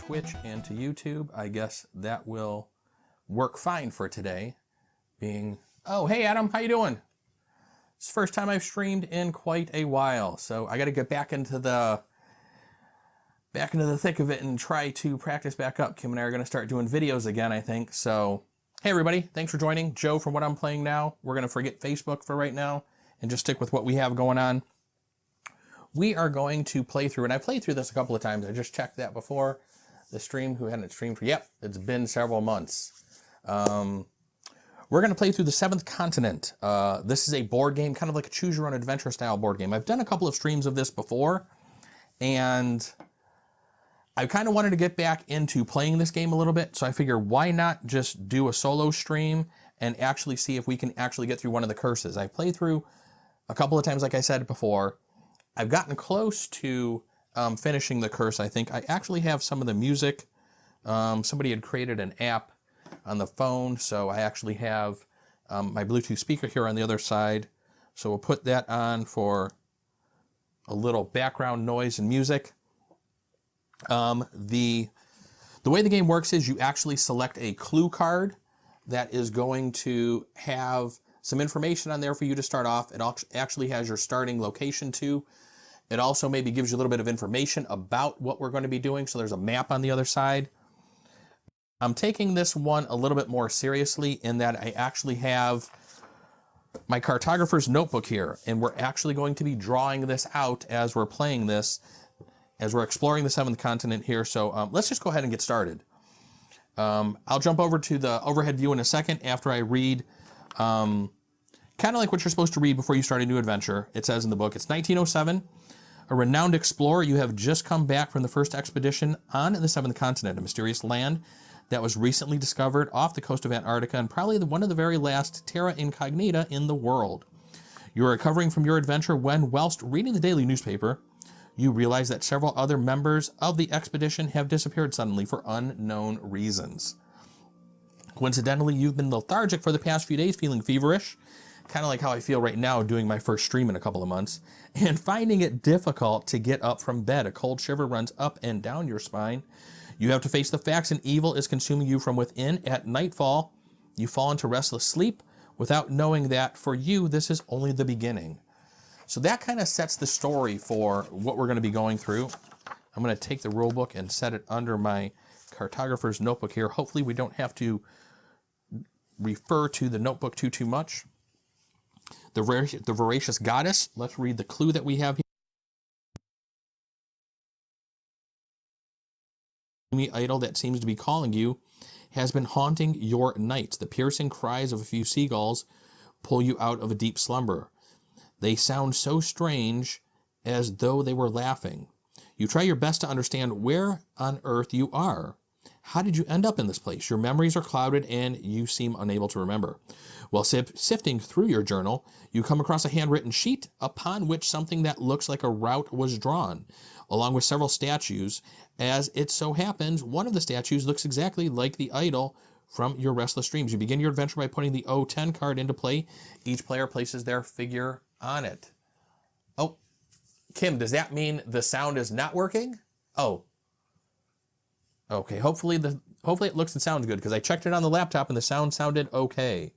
Twitch and to YouTube. I guess that will work fine for today. Oh, hey Adam, how you doing? It's the first time I've streamed in quite a while, so I got to get back into the thick of it and try to practice back up. Kim and I are going to start doing videos again, I think. So, hey everybody, thanks for joining. Joe from What I'm Playing Now. We're going to forget Facebook for right now and just stick with what we have going on. We are going to play through, and I played through this a couple of times. I just checked that before the stream. Who hadn't streamed for? Yep, it's been several months. We're going to play through the Seventh Continent. This is a board game, kind of like a choose-your-own adventure style board game. I've done a couple of streams of this before, and I kind of wanted to get back into playing this game a little bit, so I figure why not just do a solo stream and actually see if we can actually get through one of the curses. I played through a couple of times, like I said before. I've gotten close to finishing the curse, I think. I actually have some of the music. Somebody had created an app on the phone, so I actually have my Bluetooth speaker here on the other side. So we'll put that on for a little background noise and music. The way the game works is you actually select a clue card that is going to have some information on there for you to start off. It actually has your starting location too. It also maybe gives you a little bit of information about what we're going to be doing. So there's a map on the other side. I'm taking this one a little bit more seriously in that I actually have my cartographer's notebook here, and we're actually going to be drawing this out as we're playing this, as we're exploring the Seventh Continent here. So let's just go ahead and get started. I'll jump over to the overhead view in a second after I read kind of like what you're supposed to read before you start a new adventure. It says in the book, it's 1907. A renowned explorer, you have just come back from the first expedition on the Seventh Continent, a mysterious land that was recently discovered off the coast of Antarctica and probably one of the very last terra incognita in the world. You are recovering from your adventure when, whilst reading the daily newspaper, you realize that several other members of the expedition have disappeared suddenly for unknown reasons. Coincidentally, you've been lethargic for the past few days, feeling feverish, kind of like how I feel right now doing my first stream in a couple of months, and finding it difficult to get up from bed. A cold shiver runs up and down your spine. You have to face the facts, and evil is consuming you from within. At nightfall, you fall into restless sleep without knowing that for you, this is only the beginning. So that kind of sets the story for what we're going to be going through. I'm going to take the rule book and set it under my cartographer's notebook here. Hopefully we don't have to refer to the notebook too much. The voracious goddess. Let's read the clue that we have here. The idol that seems to be calling you has been haunting your nights. The piercing cries of a few seagulls pull you out of a deep slumber. They sound so strange, as though they were laughing. You try your best to understand where on earth you are. How did you end up in this place? Your memories are clouded and you seem unable to remember. While sifting through your journal, you come across a handwritten sheet upon which something that looks like a route was drawn, along with several statues. As it so happens, one of the statues looks exactly like the idol from your restless dreams. You begin your adventure by putting the O10 card into play. Each player places their figure on it. Oh, Kim, does that mean the sound is not working? Oh. Okay, hopefully it looks and sounds good, because I checked it on the laptop and the sound sounded okay.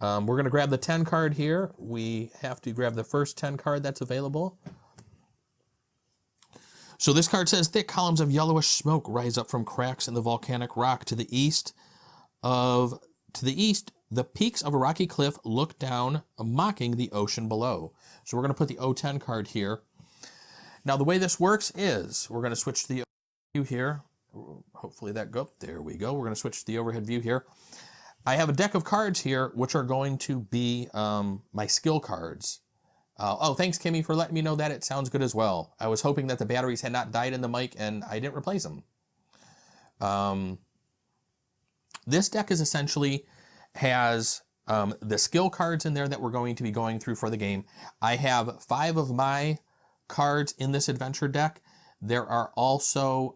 We're going to grab the 10 card here. We have to grab the first 10 card that's available. So this card says, thick columns of yellowish smoke rise up from cracks in the volcanic rock. To the east, the peaks of a rocky cliff look down, mocking the ocean below. So we're going to put the O10 card here. Now the way this works is we're going to switch to the view here. Hopefully that go. There we go. We're going to switch to the overhead view here. I have a deck of cards here, which are going to be my skill cards. Oh, thanks, Kimmy, for letting me know that. It sounds good as well. I was hoping that the batteries had not died in the mic, and I didn't replace them. This deck is essentially has the skill cards in there that we're going to be going through for the game. I have 5 of my cards in this adventure deck. There are also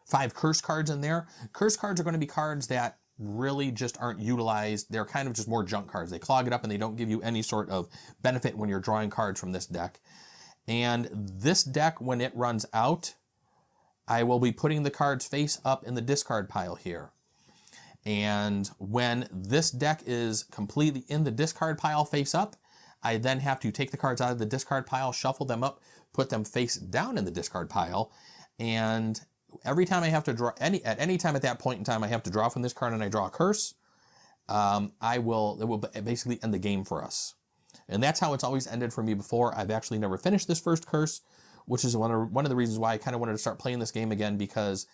5 curse cards in there. Curse cards are going to be cards that really just aren't utilized. They're kind of just more junk cards. They clog it up and they don't give you any sort of benefit when you're drawing cards from this deck. And this deck, when it runs out, I will be putting the cards face up in the discard pile here. And when this deck is completely in the discard pile face up, I then have to take the cards out of the discard pile, shuffle them up, put them face down in the discard pile. And every time I have to draw, at any time at that point in time I have to draw from this card and I draw a curse, it will basically end the game for us. And that's how it's always ended for me before. I've actually never finished this first curse, which is one of the reasons why I kind of wanted to start playing this game again, because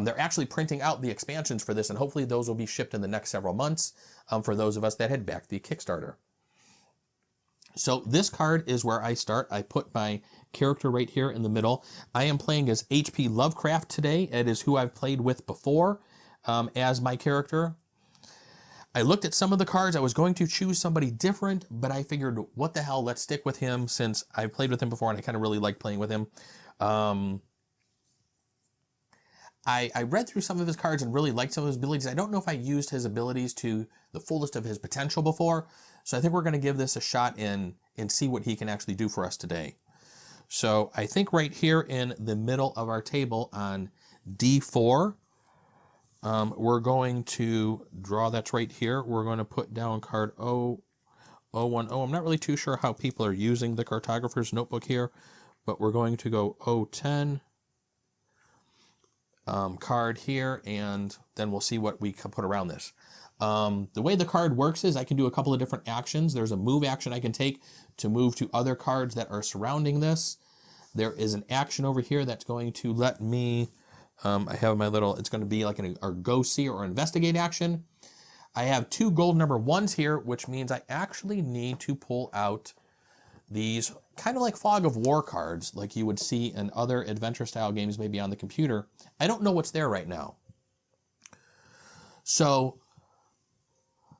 they're actually printing out the expansions for this, and hopefully those will be shipped in the next several months for those of us that had backed the Kickstarter. So this card is where I start. I put my character right here in the middle. I am playing as H.P. Lovecraft today. It is who I've played with before as my character. I looked at some of the cards. I was going to choose somebody different, but I figured, what the hell, let's stick with him since I've played with him before and I kind of really like playing with him. I read through some of his cards and really liked some of his abilities. I don't know if I used his abilities to the fullest of his potential before, so I think we're going to give this a shot and see what he can actually do for us today. So I think right here in the middle of our table on D4, we're going to draw, that's right here. We're going to put down card 010. I'm not really too sure how people are using the cartographer's notebook here, but we're going to go 010 card here, and then we'll see what we can put around this. The way the card works is I can do a couple of different actions. There's a move action I can take to move to other cards that are surrounding this. There is an action over here that's going to let me, I have my little, it's going to be like a go see or investigate action. I have 2 gold number 1s here, which means I actually need to pull out these kind of like fog of war cards like you would see in other adventure style games, maybe on the computer. I don't know what's there right now. So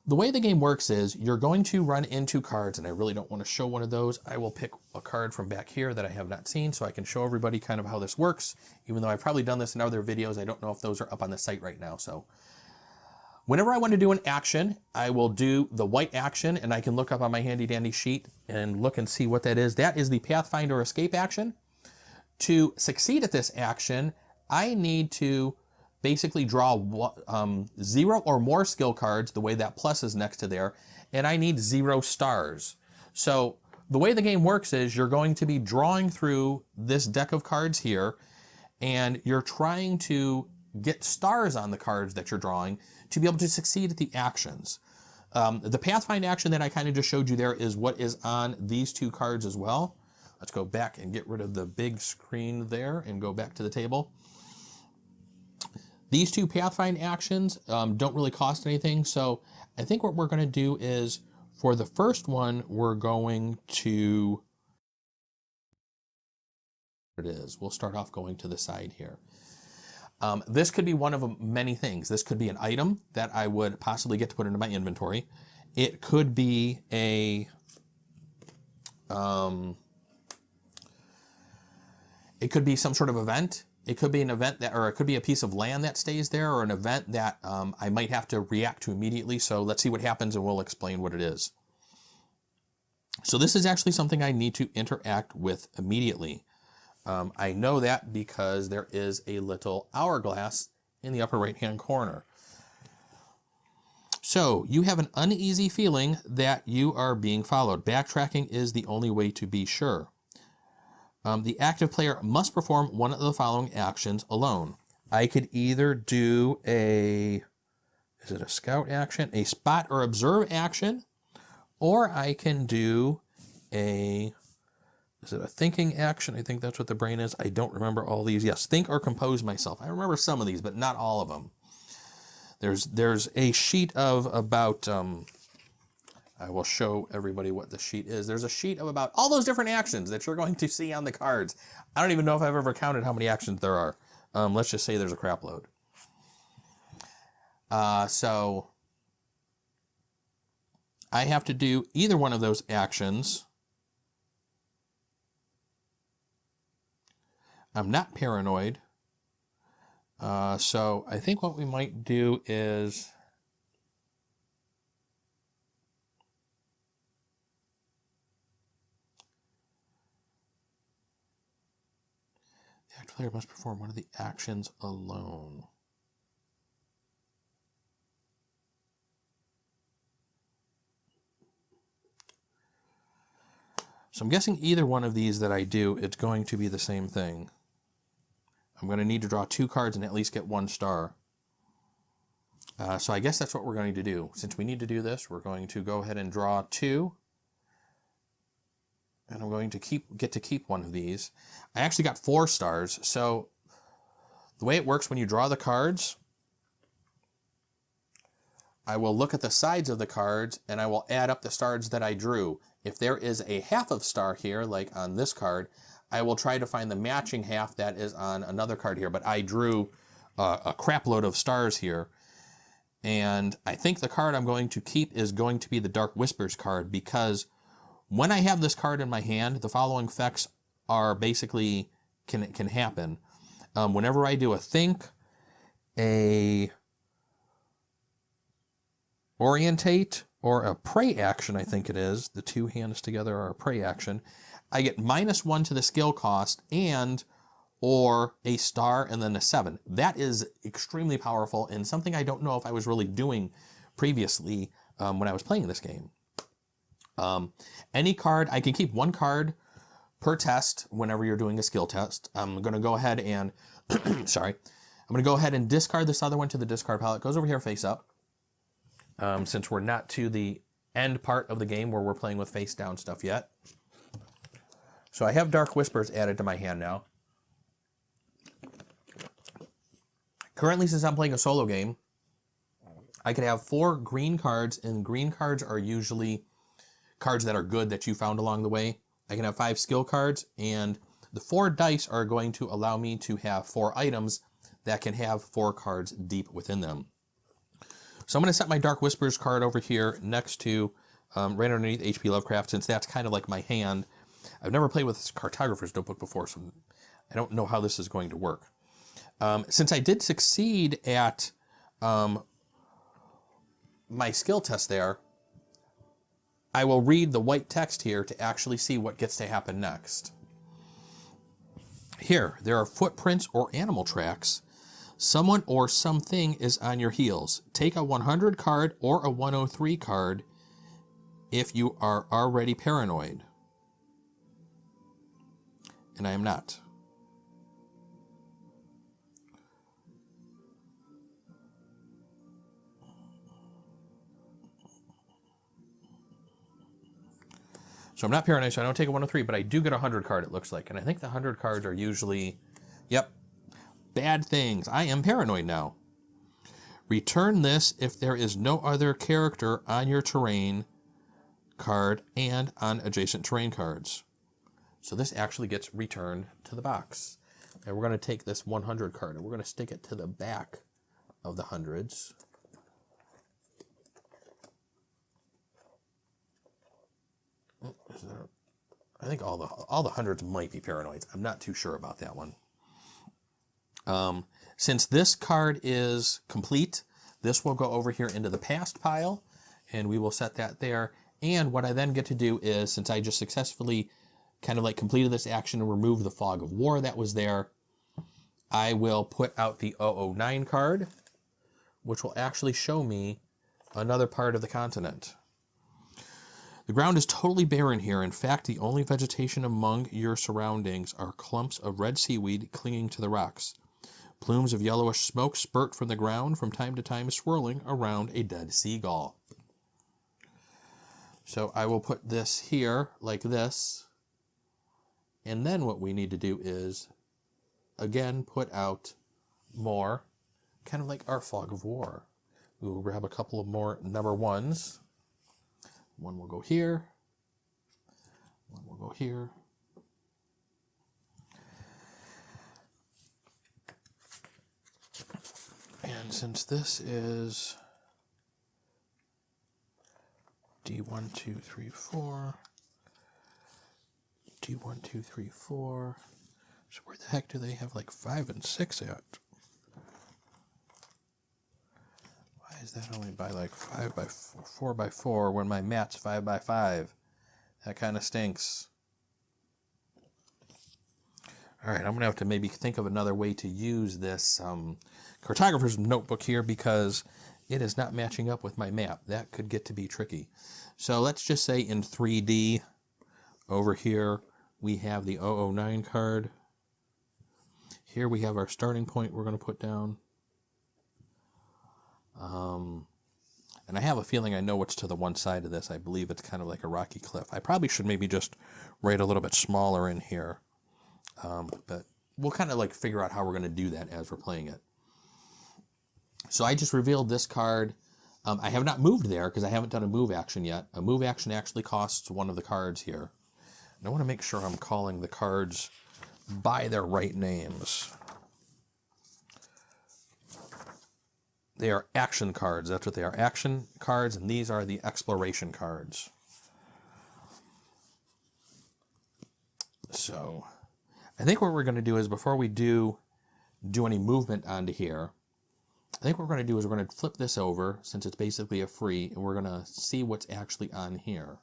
the way the game works is you're going to run into cards, and I really don't want to show one of those. I will pick a card from back here that I have not seen so I can show everybody kind of how this works. Even though I've probably done this in other videos, I don't know if those are up on the site right now. So whenever I want to do an action, I will do the white action, and I can look up on my handy dandy sheet and look and see what that is. That is the Pathfinder escape action. To succeed at this action, I need to basically draw 0 or more skill cards, the way that plus is next to there, and I need 0 stars. So the way the game works is you're going to be drawing through this deck of cards here, and you're trying to get stars on the cards that you're drawing to be able to succeed at the actions. The Pathfind action that I kind of just showed you there is what is on these 2 cards as well. Let's go back and get rid of the big screen there and go back to the table. These 2 Pathfind actions don't really cost anything, so I think what we're going to do is, for the first one, we're going to, we'll start off going to the side here. This could be one of many things. This could be an item that I would possibly get to put into my inventory. It could be it could be some sort of event. It could be an event that, or it could be a piece of land that stays there, or an event that I might have to react to immediately. So let's see what happens and we'll explain what it is. So this is actually something I need to interact with immediately. I know that because there is a little hourglass in the upper right-hand corner. So you have an uneasy feeling that you are being followed. Backtracking is the only way to be sure. The active player must perform one of the following actions alone. I could either do is it a scout action, a spot or observe action, or I can do is it a thinking action? I think that's what the brain is. I don't remember all these. Yes, think or compose myself. I remember some of these, but not all of them. There's a sheet of about, I will show everybody what the sheet is. There's a sheet of about all those different actions that you're going to see on the cards. I don't even know if I've ever counted how many actions there are. Let's just say there's a crap load. So I have to do either one of those actions. I'm not paranoid. So I think what we might do is player must perform one of the actions alone. So I'm guessing either one of these that I do, it's going to be the same thing. I'm going to need to draw 2 cards and at least get 1 star. So I guess that's what we're going to do. Since we need to do this, we're going to go ahead and draw 2. And I'm going to get to keep one of these. I actually got 4 stars. So the way it works when you draw the cards, I will look at the sides of the cards and I will add up the stars that I drew. If there is a half of star here, like on this card, I will try to find the matching half that is on another card here. But I drew a crap load of stars here. And I think the card I'm going to keep is going to be the Dark Whispers card, because when I have this card in my hand, the following effects are basically can happen. Whenever I do a think, a orientate, or a prey action, I think it is, the 2 hands together are a prey action, I get -1 to the skill cost and or a star and then a 7. That is extremely powerful and something I don't know if I was really doing previously when I was playing this game. Any card, I can keep 1 card per test whenever you're doing a skill test. I'm going to go ahead and, sorry, I'm going to go ahead and discard this other one to the discard pile. It goes over here face up. Since we're not to the end part of the game where we're playing with face down stuff yet. So I have Dark Whispers added to my hand now. Currently, since I'm playing a solo game, I can have 4 green cards, and green cards are usually cards that are good that you found along the way. I can have 5 skill cards, and the 4 dice are going to allow me to have 4 items that can have 4 cards deep within them. So I'm going to set my Dark Whispers card over here next to, right underneath HP Lovecraft, since that's kind of like my hand. I've never played with this Cartographer's Notebook before, so I don't know how this is going to work. Since I did succeed at my skill test there, I will read the white text here to actually see what gets to happen next. Here, there are footprints or animal tracks. Someone or something is on your heels. Take a 100 card or a 103 card if you are already paranoid. And I am not. So I'm not paranoid, so I don't take a 103, but I do get a 100 card, it looks like. And I think the 100 cards are usually, yep, bad things. I am paranoid now. Return this if there is no other character on your terrain card and on adjacent terrain cards. So this actually gets returned to the box. And we're going to take this 100 card and we're going to stick it to the back of the hundreds. I think all the hundreds might be paranoids. I'm not too sure about that one. Since this card is complete, this will go over here into the past pile, and we will set that there. And what I then get to do is, since I just successfully kind of like completed this action and removed the fog of war that was there, I will put out the 009 card, which will actually show me another part of the continent. The ground is totally barren here. In fact, the only vegetation among your surroundings are clumps of red seaweed clinging to the rocks. Plumes of yellowish smoke spurt from the ground from time to time, swirling around a dead seagull. So I will put this here like this. And then what we need to do is, again, put out more, kind of like our fog of war. We will grab a couple of more number 1s. One will go here. One will go here. And since this is D1, 2, 3, 4, D1, 2, 3, 4. So where the heck do they have like 5 and 6 at? Why is that only by like 5 by 4 by 4 when my mat's 5 by 5? That kind of stinks. All right, I'm going to have to maybe think of another way to use this cartographer's notebook here because it is not matching up with my map. That could get to be tricky. So let's just say in 3D, over here, we have the 009 card. Here we have our starting point we're going to put down. And I have a feeling I know what's to the one side of this. I believe it's kind of like a rocky cliff. I probably should maybe just write a little bit smaller in here. But we'll kind of like figure out how we're going to do that as we're playing it. So I just revealed this card. I have not moved there because I haven't done a move action yet. A move action actually costs one of the cards here. And I want to make sure I'm calling the cards by their right names. They are action cards. That's what they are. Action cards, and these are the exploration cards. So I think what we're going to do is before we do any movement onto here, I think what we're going to do is we're going to flip this over since it's basically a free, and we're going to see what's actually on here.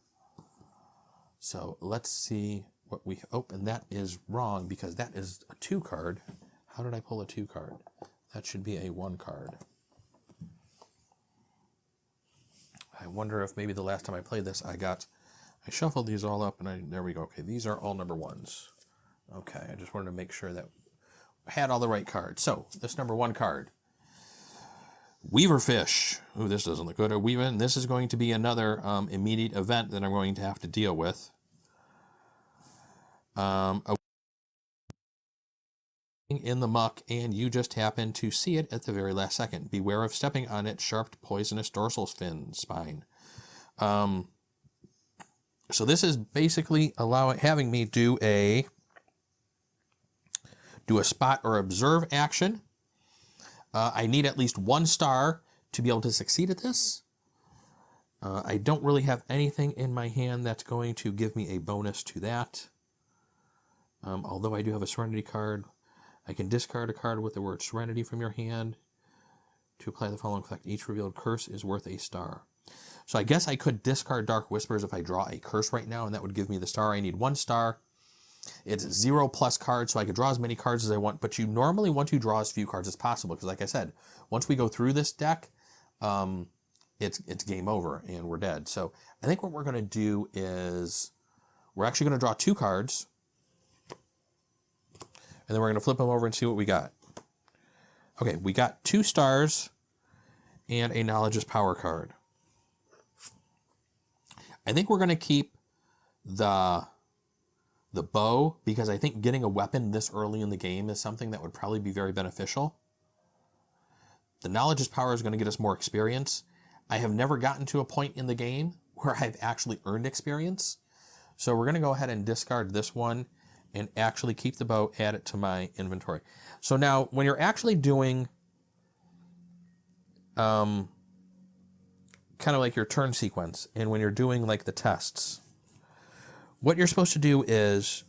So let's see what we, oh, and that is wrong because that is a 2 card. How did I pull a 2 card? That should be a 1 card. I wonder if maybe the last time I played this, I shuffled these all up and there we go. Okay, these are all number 1s. Okay, I just wanted to make sure that I had all the right cards. So, this number 1 card. Weaverfish. Ooh, this doesn't look good. A Weaver. This is going to be another immediate event that I'm going to have to deal with. In the muck, and you just happen to see it at the very last second. Beware of stepping on its sharp, poisonous dorsal spine. So this is basically having me do a spot or observe action. I need at least 1 star to be able to succeed at this. I don't really have anything in my hand that's going to give me a bonus to that. Although I do have a Serenity card. I can discard a card with the word Serenity from your hand to apply the following effect. Each revealed curse is worth a star. So I guess I could discard Dark Whispers if I draw a curse right now, and that would give me the star. I need 1 star. It's 0+ cards, so I could draw as many cards as I want, but you normally want to draw as few cards as possible, because like I said, once we go through this deck, it's game over, and we're dead. So I think what we're going to do is we're actually going to draw 2 cards, and then we're going to flip them over and see what we got. Okay, we got 2 stars and a Knowledge is Power card. I think we're going to keep the bow because I think getting a weapon this early in the game is something that would probably be very beneficial. The Knowledge is Power is going to get us more experience. I have never gotten to a point in the game where I've actually earned experience. So we're going to go ahead and discard this one and actually keep the bow, add it to my inventory. So now, when you're actually doing kind of like your turn sequence, and when you're doing like the tests, what you're supposed to do is,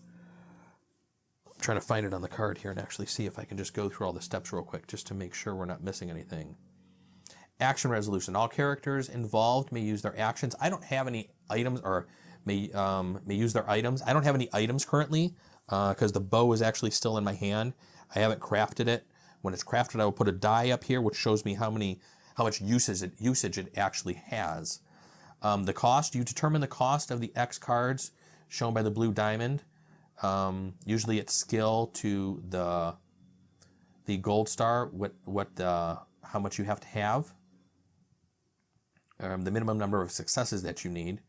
I'm trying to find it on the card here and actually see if I can just go through all the steps real quick, just to make sure we're not missing anything. Action resolution. All characters involved may use their actions. I don't have any items, or may use their items. I don't have any items currently, because the bow is actually still in my hand. I haven't crafted it. When it's crafted, I will put a die up here, which shows me how much usage it actually has. The cost, you determine the cost of the X cards shown by the blue diamond. Usually it's skill to the gold star, how much you have to have. The minimum number of successes that you need.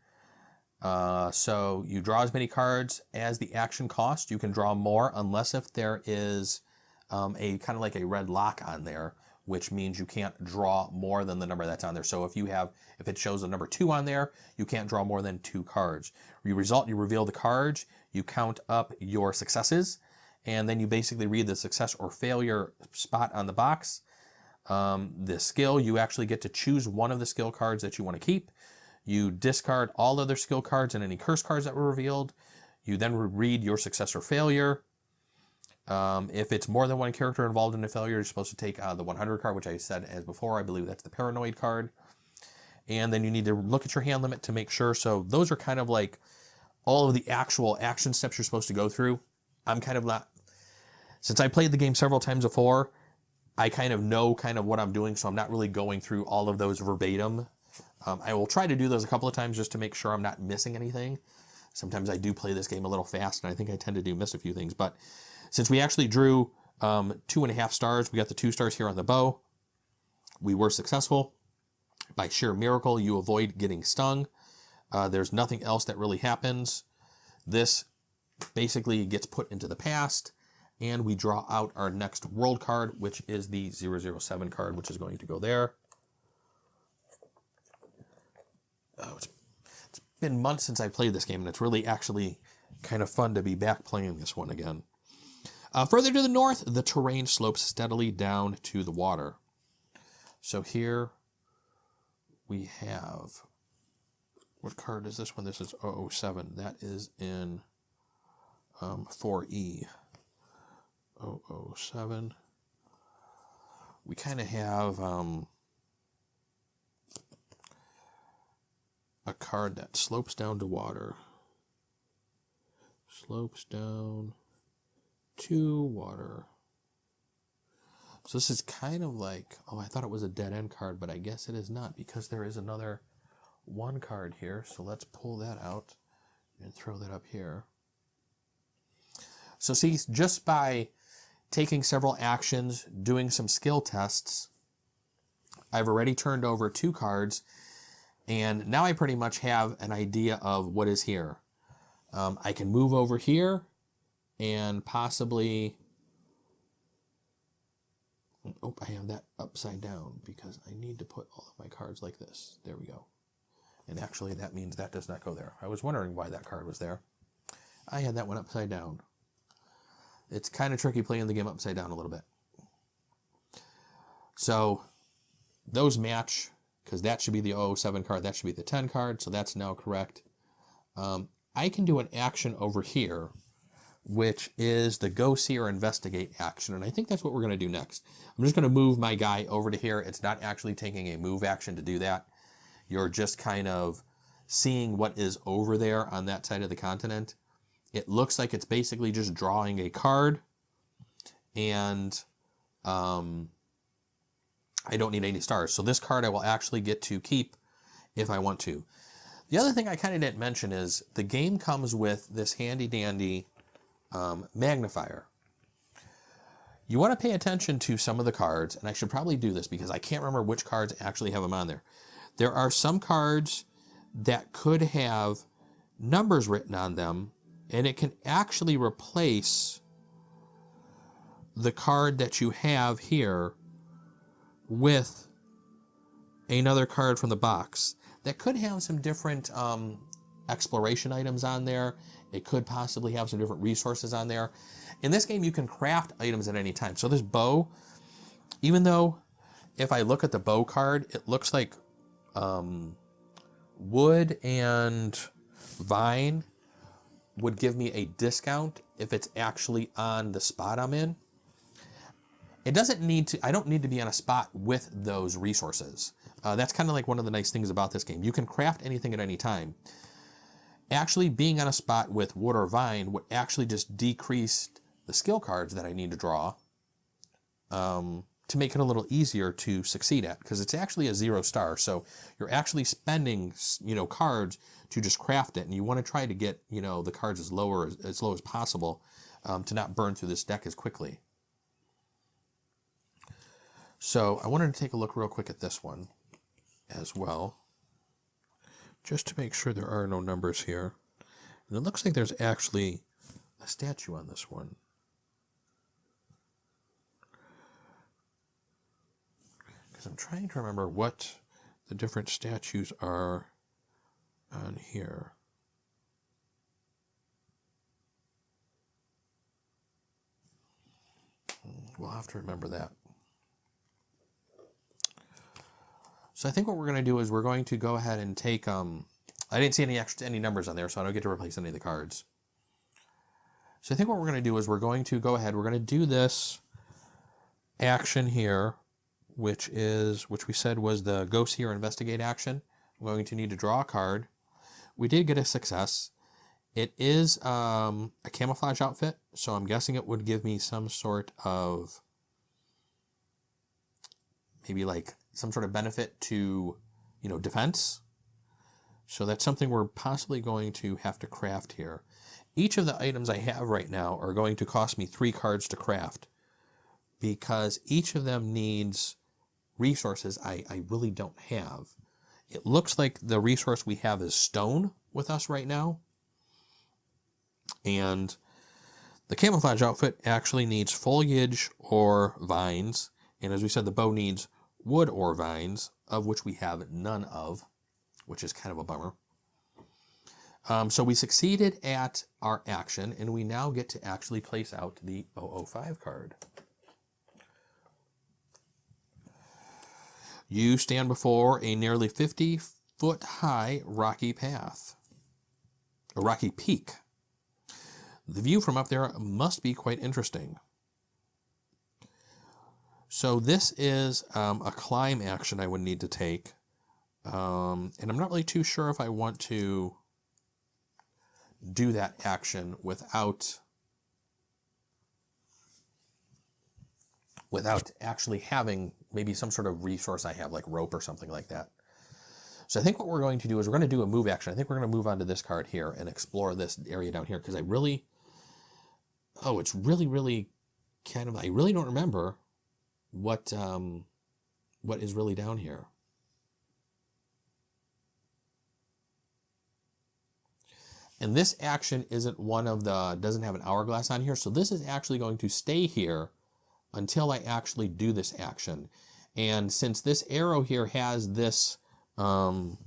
So you draw as many cards as the action cost. You can draw more unless if there is a kind of like a red lock on there, which means you can't draw more than the number that's on there. So if it shows a number 2 on there, you can't draw more than 2 cards. You reveal the cards, you count up your successes, and then you basically read the success or failure spot on the box. The skill, you actually get to choose one of the skill cards that you want to keep. You discard all other skill cards and any curse cards that were revealed. You then read your success or failure. If it's more than 1 character involved in a failure, you're supposed to take the 100 card, which I said as before. I believe that's the Paranoid card. And then you need to look at your hand limit to make sure. So those are kind of like all of the actual action steps you're supposed to go through. I'm kind of not Since I played the game several times before, I kind of know what I'm doing, so I'm not really going through all of those verbatim. I will try to do those a couple of times just to make sure I'm not missing anything. Sometimes I do play this game a little fast, and I think I tend to miss a few things. But since we actually drew 2.5 stars, we got the 2 stars here on the bow. We were successful. By sheer miracle, you avoid getting stung. There's nothing else that really happens. This basically gets put into the past, and we draw out our next world card, which is the 007 card, which is going to go there. Oh, it's been months since I played this game, and it's really actually kind of fun to be back playing this one again. Further to the north, the terrain slopes steadily down to the water. So here we have, what card is this one? This is 007. That is in 4E. 007. We kind of have a card that slopes down to water. Slopes down to water. So this is kind of like, oh, I thought it was a dead end card, but I guess it is not, because there is another 1 card here. So let's pull that out and throw that up here. So see, just by taking several actions, doing some skill tests, I've already turned over 2 cards, and now I pretty much have an idea of what is here. I can move over here and possibly, oh, I have that upside down because I need to put all of my cards like this. There we go. And actually that means that does not go there. I was wondering why that card was there. I had that one upside down. It's kind of tricky playing the game upside down a little bit. So those match, because that should be the 007 card, that should be the 10 card, so that's now correct. I can do an action over here, which is the go see or investigate action, and I think that's what we're going to do next. I'm just going to move my guy over to here. It's not actually taking a move action to do that. You're just kind of seeing what is over there on that side of the continent. It looks like it's basically just drawing a card, and I don't need any stars. So this card I will actually get to keep if I want to. The other thing I kind of didn't mention is the game comes with this handy-dandy magnifier. You want to pay attention to some of the cards, and I should probably do this because I can't remember which cards actually have them on there. There are some cards that could have numbers written on them, and it can actually replace the card that you have here with another card from the box that could have some different exploration items on there. It could possibly have some different resources on there. In this game, you can craft items at any time. So this bow, even though if I look at the bow card, it looks like wood and vine would give me a discount if it's actually on the spot I'm in. It doesn't need to, I don't need to be on a spot with those resources. That's kind of like one of the nice things about this game. You can craft anything at any time. Actually being on a spot with wood or vine would actually just decrease the skill cards that I need to draw to make it a little easier to succeed at, because it's actually a 0 star. So you're actually spending, cards to just craft it, and you want to try to get, the cards as low as possible to not burn through this deck as quickly. So I wanted to take a look real quick at this one as well, just to make sure there are no numbers here. And it looks like there's actually a statue on this one. Because I'm trying to remember what the different statues are on here. We'll have to remember that. So I think what we're going to do is we're going to go ahead and take, I didn't see any numbers on there, so I don't get to replace any of the cards. So I think what we're going to do is we're going to go ahead, we're going to do this action here, which we said was the go see or investigate action. I'm going to need to draw a card. We did get a success, It is a camouflage outfit, so I'm guessing it would give me some sort of, maybe like some sort of benefit to, defense. So that's something we're possibly going to have to craft here. Each of the items I have right now are going to cost me 3 cards to craft, because each of them needs resources I really don't have. It looks like the resource we have is stone with us right now. And the camouflage outfit actually needs foliage or vines. And as we said, the bow needs wood or vines, of which we have none of, which is kind of a bummer. So we succeeded at our action, and we now get to actually place out the 005 card. You stand before a nearly 50-foot high rocky path, a rocky peak. The view from up there must be quite interesting. So this is a climb action I would need to take. And I'm not really too sure if I want to do that action without actually having maybe some sort of resource I have, like rope or something like that. So I think what we're going to do is we're going to do a move action. I think we're going to move on to this card here and explore this area down here, because it's really, really kind of, I really don't remember what is really down here. And this action isn't one of the, doesn't have an hourglass on here, so this is actually going to stay here until I actually do this action. And since this arrow here has this, that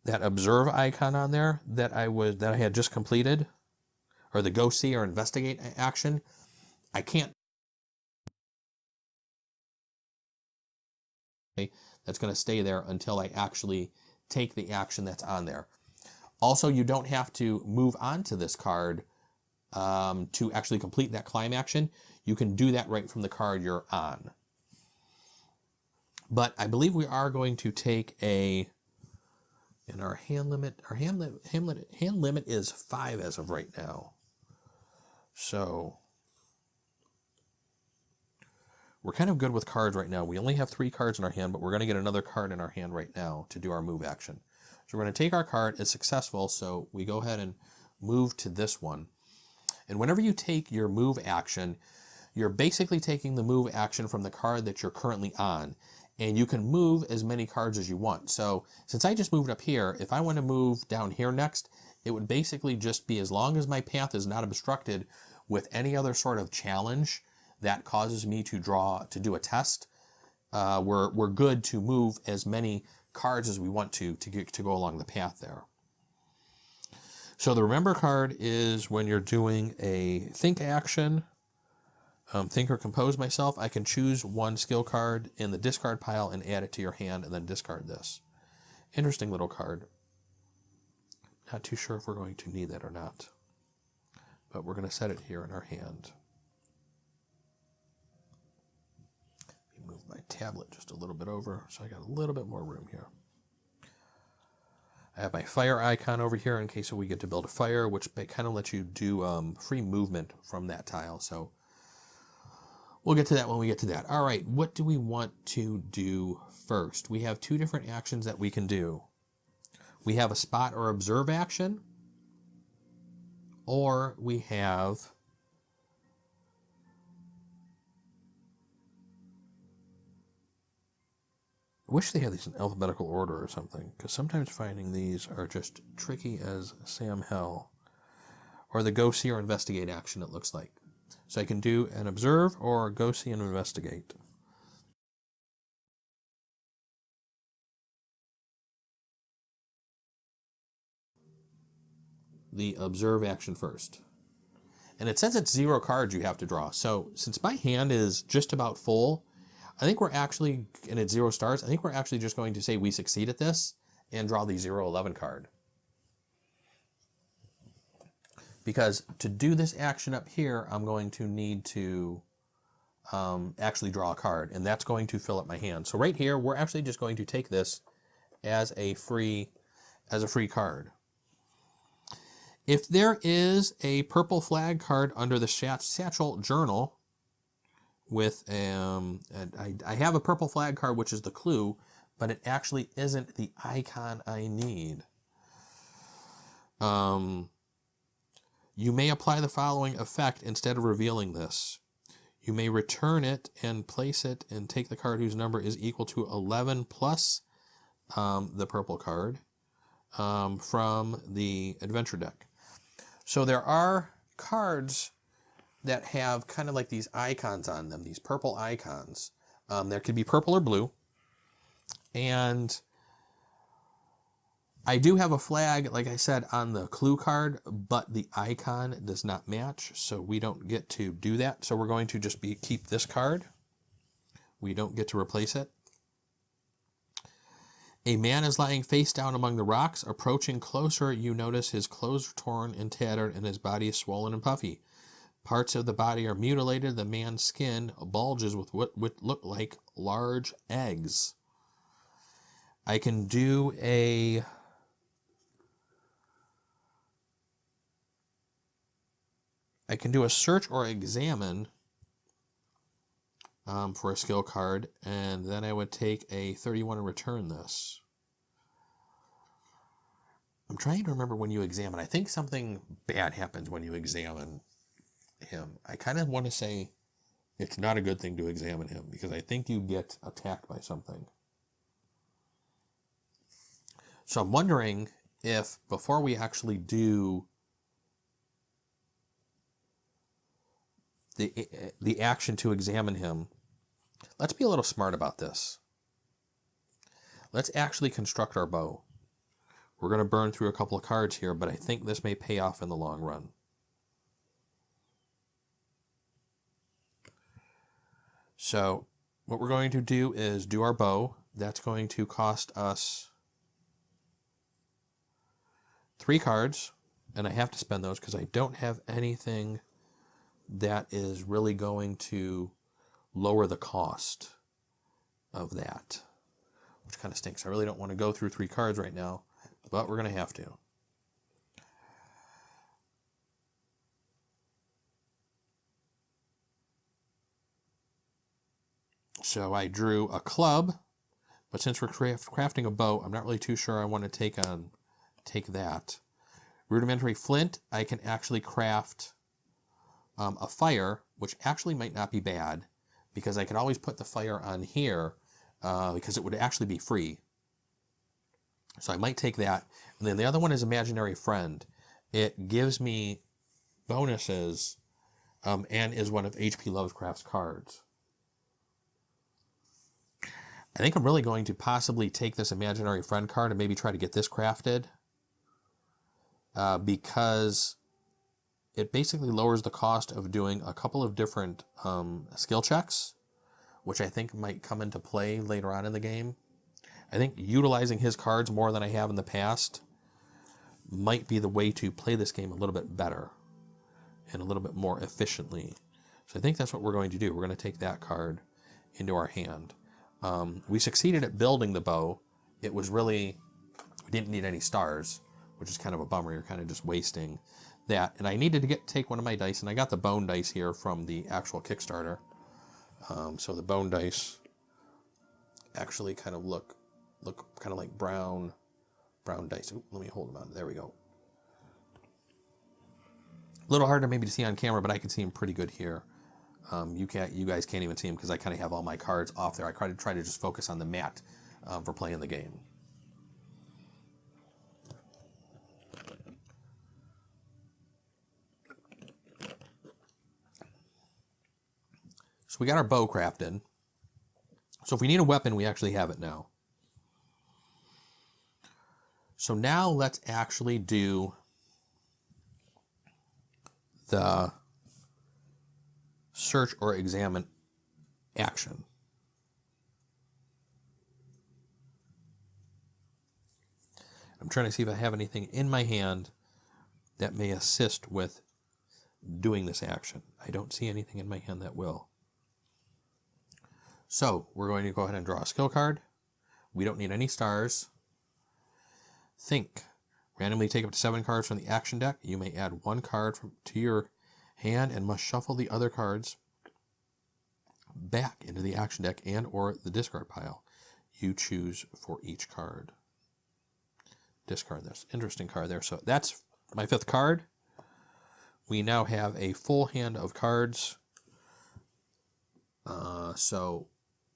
observe icon on there that I had just completed, or the go see or investigate action, I can't. That's going to stay there until I actually take the action that's on there. Also, you don't have to move on to this card to actually complete that climb action. You can do that right from the card you're on. But I believe we are going to take and our hand limit is 5 as of right now. So we're kind of good with cards right now. We only have 3 cards in our hand, but we're going to get another card in our hand right now to do our move action. So we're going to take our card. It's successful, so we go ahead and move to this one. And whenever you take your move action, you're basically taking the move action from the card that you're currently on. And you can move as many cards as you want. So since I just moved up here, if I want to move down here next, it would basically just be, as long as my path is not obstructed with any other sort of challenge that causes me to do a test, we're good to move as many cards as we want to go along the path there. So the remember card is when you're doing a think action, think or compose myself. I can choose one skill card in the discard pile and add it to your hand and then discard this. Interesting little card. Not too sure if we're going to need that or not, but we're going to set it here in our hand. Move my tablet just a little bit over so I got a little bit more room here. I have my fire icon over here in case we get to build a fire, which kind of lets you do free movement from that tile. So we'll get to that when we get to that. All right, what do we want to do first? We have 2 different actions that we can do. We have a spot or observe action, or we have I wish they had these in alphabetical order or something, because sometimes finding these are just tricky as Sam hell. Or the go see or investigate action, it looks like. So I can do an observe or go see and investigate. The observe action first. And it says it's 0 cards you have to draw. So since my hand is just about full, I think we're actually, and it's 0 stars, I think we're actually just going to say we succeed at this and draw the 0-11 card. Because to do this action up here, I'm going to need to actually draw a card, and that's going to fill up my hand. So right here, we're actually just going to take this as a free as a free card. If there is a purple flag card under the Satchel Journal with, I have a purple flag card, which is the clue, but it actually isn't the icon I need. You may apply the following effect instead of revealing this. You may return it and place it and take the card whose number is equal to 11 plus the purple card from the adventure deck. So there are cards that have kind of like these icons on them, these purple icons. There could be purple or blue. And I do have a flag, like I said, on the clue card, but the icon does not match, so we don't get to do that. So we're going to just keep this card. We don't get to replace it. A man is lying face down among the rocks. Approaching closer, you notice his clothes are torn and tattered, and his body is swollen and puffy. Parts of the body are mutilated. The man's skin bulges with what would look like large eggs. I can do a search or examine for a skill card, and then I would take a 31 and return this. I'm trying to remember when you examine. I think something bad happens when you examine him. I kind of want to say it's not a good thing to examine him, because I think you get attacked by something. So I'm wondering if before we actually do the action to examine him, let's be a little smart about this. Let's actually construct our bow. We're going to burn through a couple of cards here, but I think this may pay off in the long run. So what we're going to do is do our bow. That's going to cost us 3 cards, and I have to spend those because I don't have anything that is really going to lower the cost of that, which kind of stinks. I really don't want to go through 3 cards right now, but we're going to have to. So I drew a club, but since we're crafting a bow, I'm not really too sure I want to take that. Rudimentary flint, I can actually craft a fire, which actually might not be bad, because I can always put the fire on here because it would actually be free. So I might take that. And then the other one is Imaginary Friend. It gives me bonuses and is one of H.P. Lovecraft's cards. I think I'm really going to possibly take this Imaginary Friend card and maybe try to get this crafted because it basically lowers the cost of doing a couple of different skill checks, which I think might come into play later on in the game. I think utilizing his cards more than I have in the past might be the way to play this game a little bit better and a little bit more efficiently. So I think that's what we're going to do. We're going to take that card into our hand. We succeeded at building the bow. It was really, we didn't need any stars, which is kind of a bummer. You're kind of just wasting that. And I needed to take one of my dice, and I got the bone dice here from the actual Kickstarter. So the bone dice actually kind of look kind of like brown dice. Ooh, let me hold them on. There we go. A little harder maybe to see on camera, but I can see them pretty good here. You guys can't even see them because I kind of have all my cards off there. I try to just focus on the mat for playing the game. So we got our bow crafted. So if we need a weapon, we actually have it now. So now let's actually do the search or examine action. I'm trying to see if I have anything in my hand that may assist with doing this action. I don't see anything in my hand that will. So we're going to go ahead and draw a skill card. We don't need any stars. Think. Randomly take up to 7 cards from the action deck. You may add 1 card to your hand and must shuffle the other cards back into the action deck and or the discard pile you choose for each card. Discard this. Interesting card there. So that's my 5th card. We now have a full hand of cards. So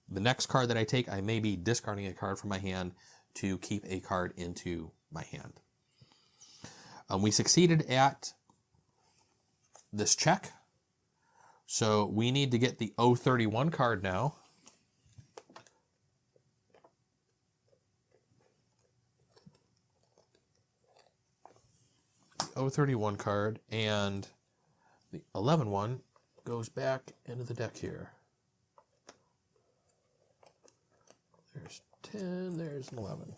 the next card that I take, I may be discarding a card from my hand to keep a card into my hand. We succeeded at this check. So we need to get the 031 card now. The 031 card, and the 11 one goes back into the deck here. There's 10, there's an 11.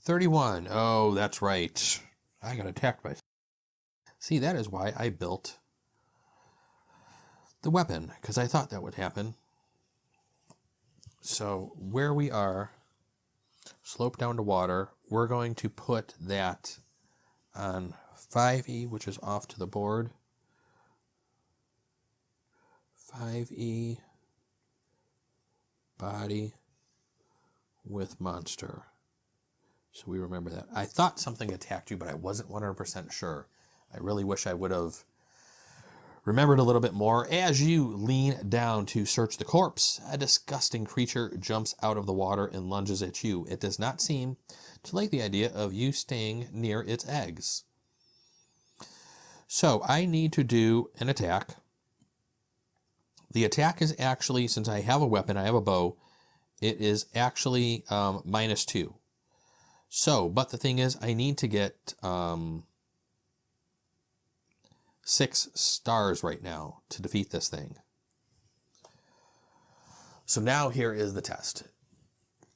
31. Oh, that's right. I got attacked by... See, that is why I built the weapon, because I thought that would happen. So where we are, slope down to water, we're going to put that on 5E, which is off to the board. 5E, body with monster. So we remember that. I thought something attacked you, but I wasn't 100% sure. I really wish I would have remembered a little bit more. As you lean down to search the corpse, a disgusting creature jumps out of the water and lunges at you. It does not seem to like the idea of you staying near its eggs. So I need to do an attack. The attack is actually, since I have a weapon, I have a bow, it is actually -2. So, but the thing is, I need to get 6 stars right now to defeat this thing. So now here is the test.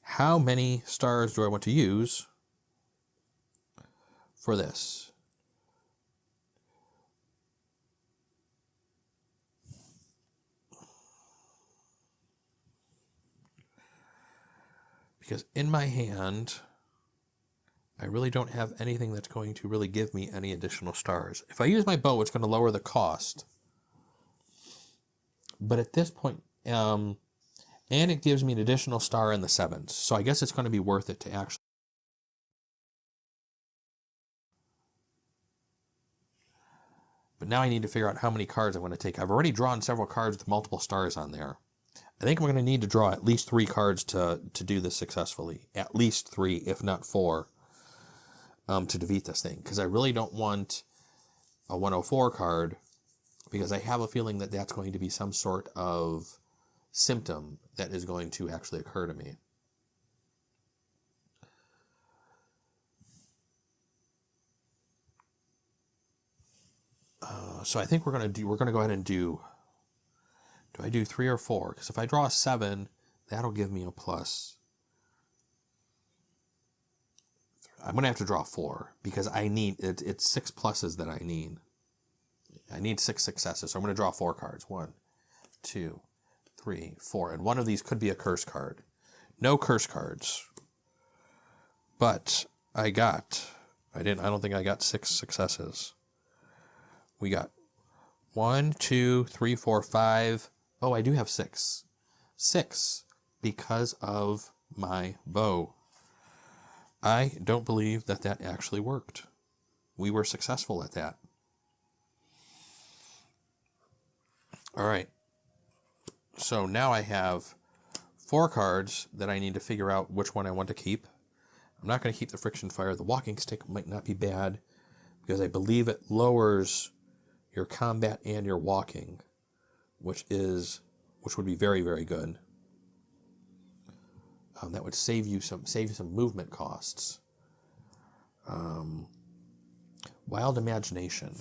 How many stars do I want to use for this? Because in my hand, I really don't have anything that's going to really give me any additional stars. If I use my bow, it's going to lower the cost. But at this point, and it gives me an additional star in the 7s. So I guess it's going to be worth it to actually. But now I need to figure out how many cards I want to take. I've already drawn several cards with multiple stars on there. I think I'm going to need to draw at least 3 cards to do this successfully. At least 3, if not 4. To defeat this thing, because I really don't want a 104 card, because I have a feeling that that's going to be some sort of symptom that is going to actually occur to me. So I think we're going to go ahead and do I do 3 or 4? Because if I draw a 7, that'll give me a plus. I'm going to have to draw 4 because I need, it's 6 pluses that I need. I need 6 successes, so I'm going to draw 4 cards. 1, 2, 3, 4. And one of these could be a curse card. No curse cards. But I don't think I got 6 successes. We got 1, 2, 3, 4, 5. Oh, I do have 6. 6 because of my bow. I don't believe that that actually worked. We were successful at that. All right. So now I have 4 cards that I need to figure out which one I want to keep. I'm not going to keep the friction fire. The walking stick might not be bad because I believe it lowers your combat and your walking, which would be very, very good. That would save you some movement costs. Wild Imagination.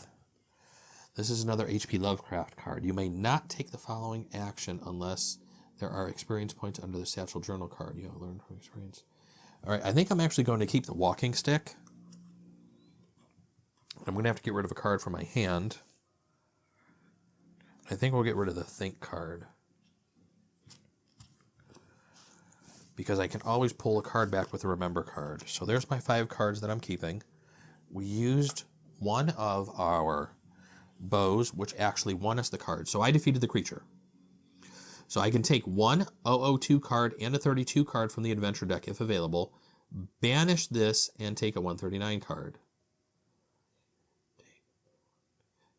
This is another HP Lovecraft card. You may not take the following action unless there are experience points under the Satchel Journal card. You learn from experience. All right, I think I'm actually going to keep the walking stick. I'm going to have to get rid of a card from my hand. I think we'll get rid of the Think card. because I can always pull a card back with a remember card. So there's my 5 cards that I'm keeping. We used one of our bows, which actually won us the card. So I defeated the creature. So I can take one 002 card and a 32 card from the adventure deck if available, banish this, and take a 139 card.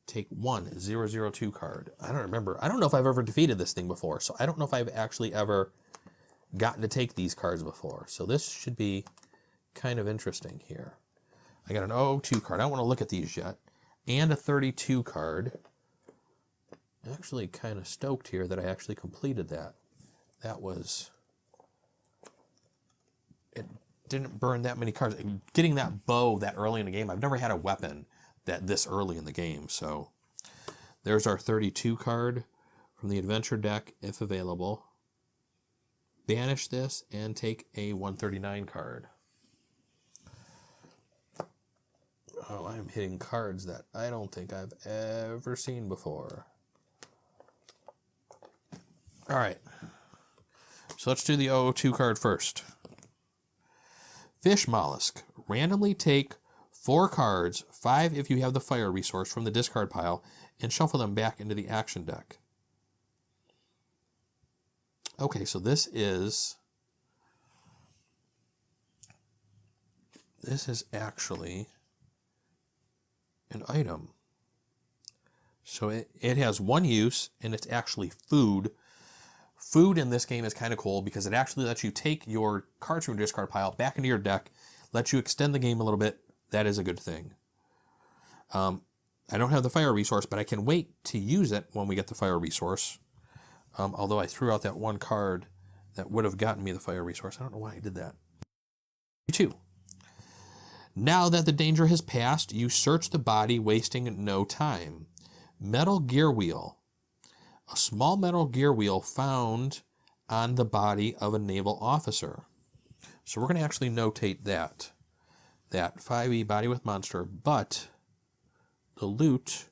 Take one 002 card. I don't remember. I don't know if I've ever defeated this thing before, so I don't know if I've actually ever gotten to take these cards before. So this should be kind of interesting here. I got an 002 card. I don't want to look at these yet. And a 32 card. I'm actually kind of stoked here that I actually completed that. That was... It didn't burn that many cards. Getting that bow that early in the game, I've never had a weapon that this early in the game. So there's our 32 card from the adventure deck, if available. Banish this and take a 139 card. Oh, I'm hitting cards that I don't think I've ever seen before. All right. So let's do the 002 card first. Fish Mollusk. Randomly take 4 cards, 5 if you have the fire resource, from the discard pile, and shuffle them back into the action deck. Okay, so this is actually an item. So it has one use, and it's actually food. Food in this game is kind of cool because it actually lets you take your cards from your discard pile back into your deck, lets you extend the game a little bit. That is a good thing. I don't have the fire resource, but I can wait to use it when we get the fire resource. Although I threw out that one card that would have gotten me the fire resource. I don't know why I did that. 2. Now that the danger has passed, you search the body, wasting no time. Metal gear wheel. A small metal gear wheel found on the body of a naval officer. So we're going to actually notate that 5e body with monster, but the loot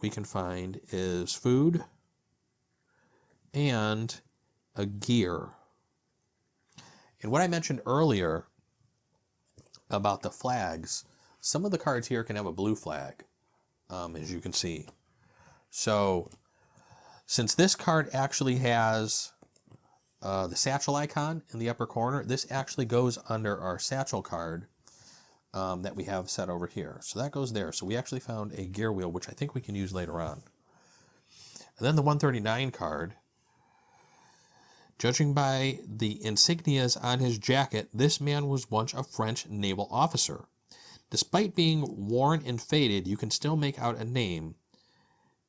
we can find is food and a gear. And what I mentioned earlier about the flags, some of the cards here can have a blue flag, as you can see. So since this card actually has the satchel icon in the upper corner, this actually goes under our satchel card that we have set over here. So that goes there. So we actually found a gear wheel, which I think we can use later on. And then the 139 card. Judging by the insignias on his jacket, this man was once a French naval officer. Despite being worn and faded, you can still make out a name.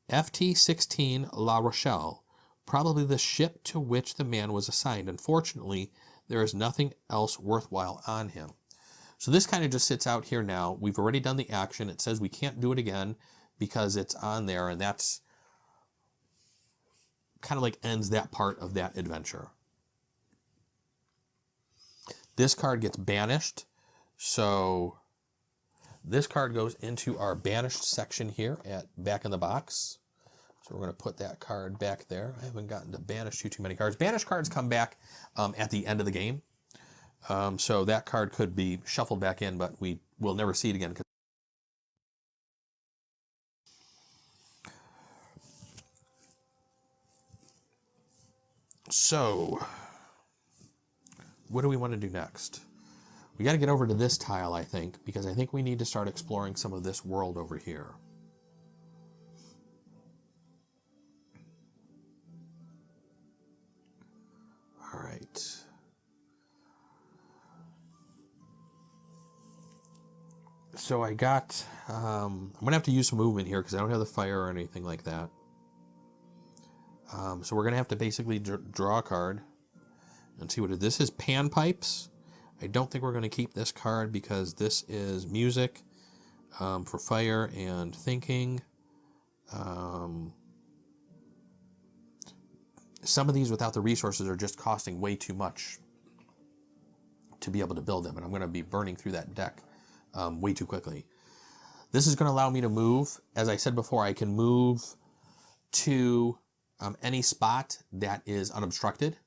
FT-16 La Rochelle, probably the ship to which the man was assigned. Unfortunately, there is nothing else worthwhile on him. So this kind of just sits out here now. We've already done the action. It says we can't do it again because it's on there, and that's kind of like ends that part of that adventure. This card gets banished, so this card goes into our banished section here at back in the box. So we're going to put that card back there. I haven't gotten to banish too many cards. Banished cards come back at the end of the game, so that card could be shuffled back in, but we will never see it again. So, what do we want to do next? We got to get over to this tile, I think, because I think we need to start exploring some of this world over here. All right. So I got, I'm going to have to use some movement here because I don't have the fire or anything like that. So we're going to have to basically draw a card and see what it is. This is panpipes. I don't think we're going to keep this card because this is music for fire and thinking. Some of these without the resources are just costing way too much to be able to build them, and I'm going to be burning through that deck way too quickly. This is going to allow me to move. As I said before, I can move to any spot that is unobstructed.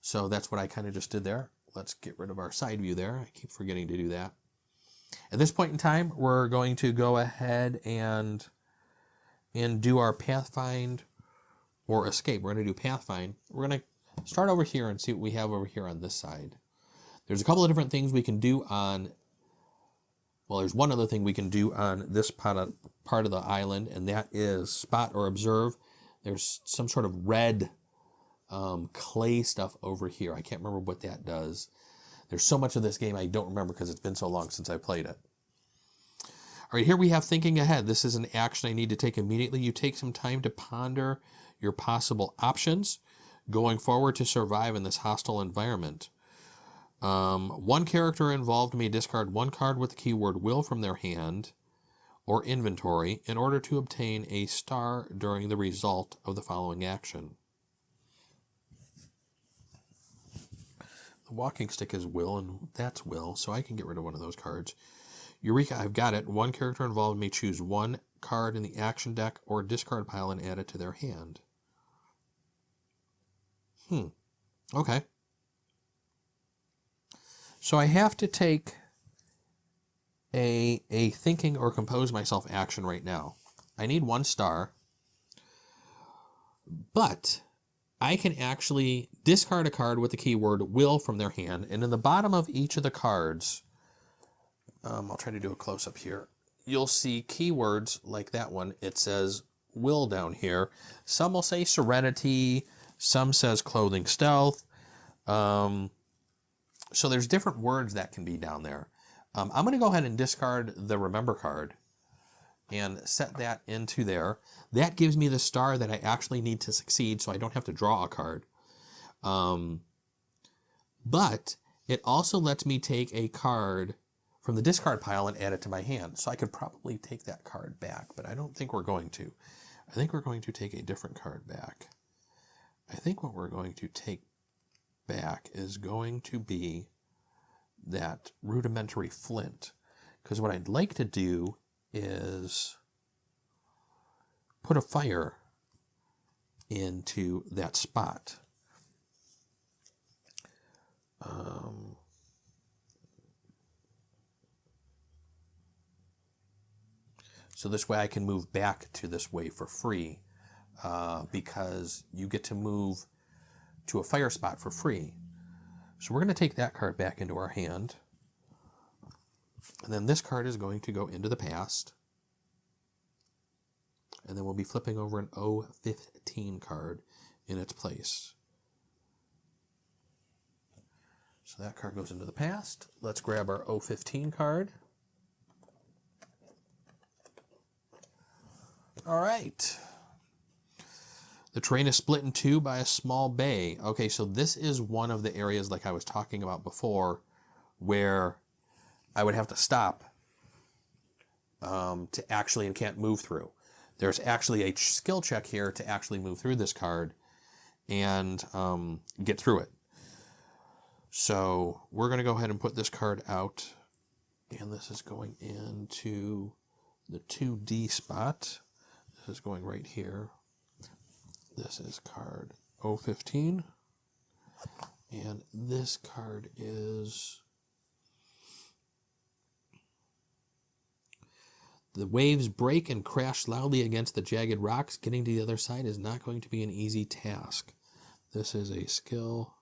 So that's what I kind of just did there. Let's get rid of our side view there. I keep forgetting to do that. At this point in time, we're going to go ahead and do our pathfind or escape. We're going to do pathfind. We're going to start over here and see what we have over here on this side. There's a couple of different things we can do on, well, there's one other thing we can do on this part of the island, and that is spot or observe. There's some sort of red clay stuff over here. I can't remember what that does. There's so much of this game I don't remember because it's been so long since I played it. All right, here we have thinking ahead. This is an action I need to take immediately. You take some time to ponder your possible options going forward to survive in this hostile environment. One character involved may discard one card with the keyword will from their hand or inventory in order to obtain a star during the result of the following action. The walking stick is will, and that's will, so I can get rid of one of those cards. Eureka, I've got it. One character involved may choose one card in the action deck or discard pile and add it to their hand. Okay. So I have to take a thinking or compose myself action right now. I need one star, but I can actually discard a card with the keyword will from their hand, and in the bottom of each of the cards, I'll try to do a close-up here, you'll see keywords like that one. It says will down here. Some will say serenity, some says clothing stealth. So there's different words that can be down there. I'm going to go ahead and discard the remember card and set that into there. That gives me the star that I actually need to succeed, so I don't have to draw a card. But it also lets me take a card from the discard pile and add it to my hand. So I could probably take that card back, but I don't think we're going to. I think we're going to take a different card back. I think what we're going to take back is going to be that rudimentary flint. Because what I'd like to do is put a fire into that spot. So this way I can move back to this way for free, because you get to move to a fire spot for free. So we're going to take that card back into our hand. And then this card is going to go into the past. And then we'll be flipping over an O15 card in its place. So that card goes into the past. Let's grab our O15 card. All right. The terrain is split in two by a small bay. Okay, so this is one of the areas, like I was talking about before, where I would have to stop to actually, and can't move through. There's actually a skill check here to actually move through this card and get through it. So we're going to go ahead and put this card out, and this is going into the 2D spot. This is going right here. This is card O15, and this card is the waves break and crash loudly against the jagged rocks. Getting to the other side is not going to be an easy task. This is a skill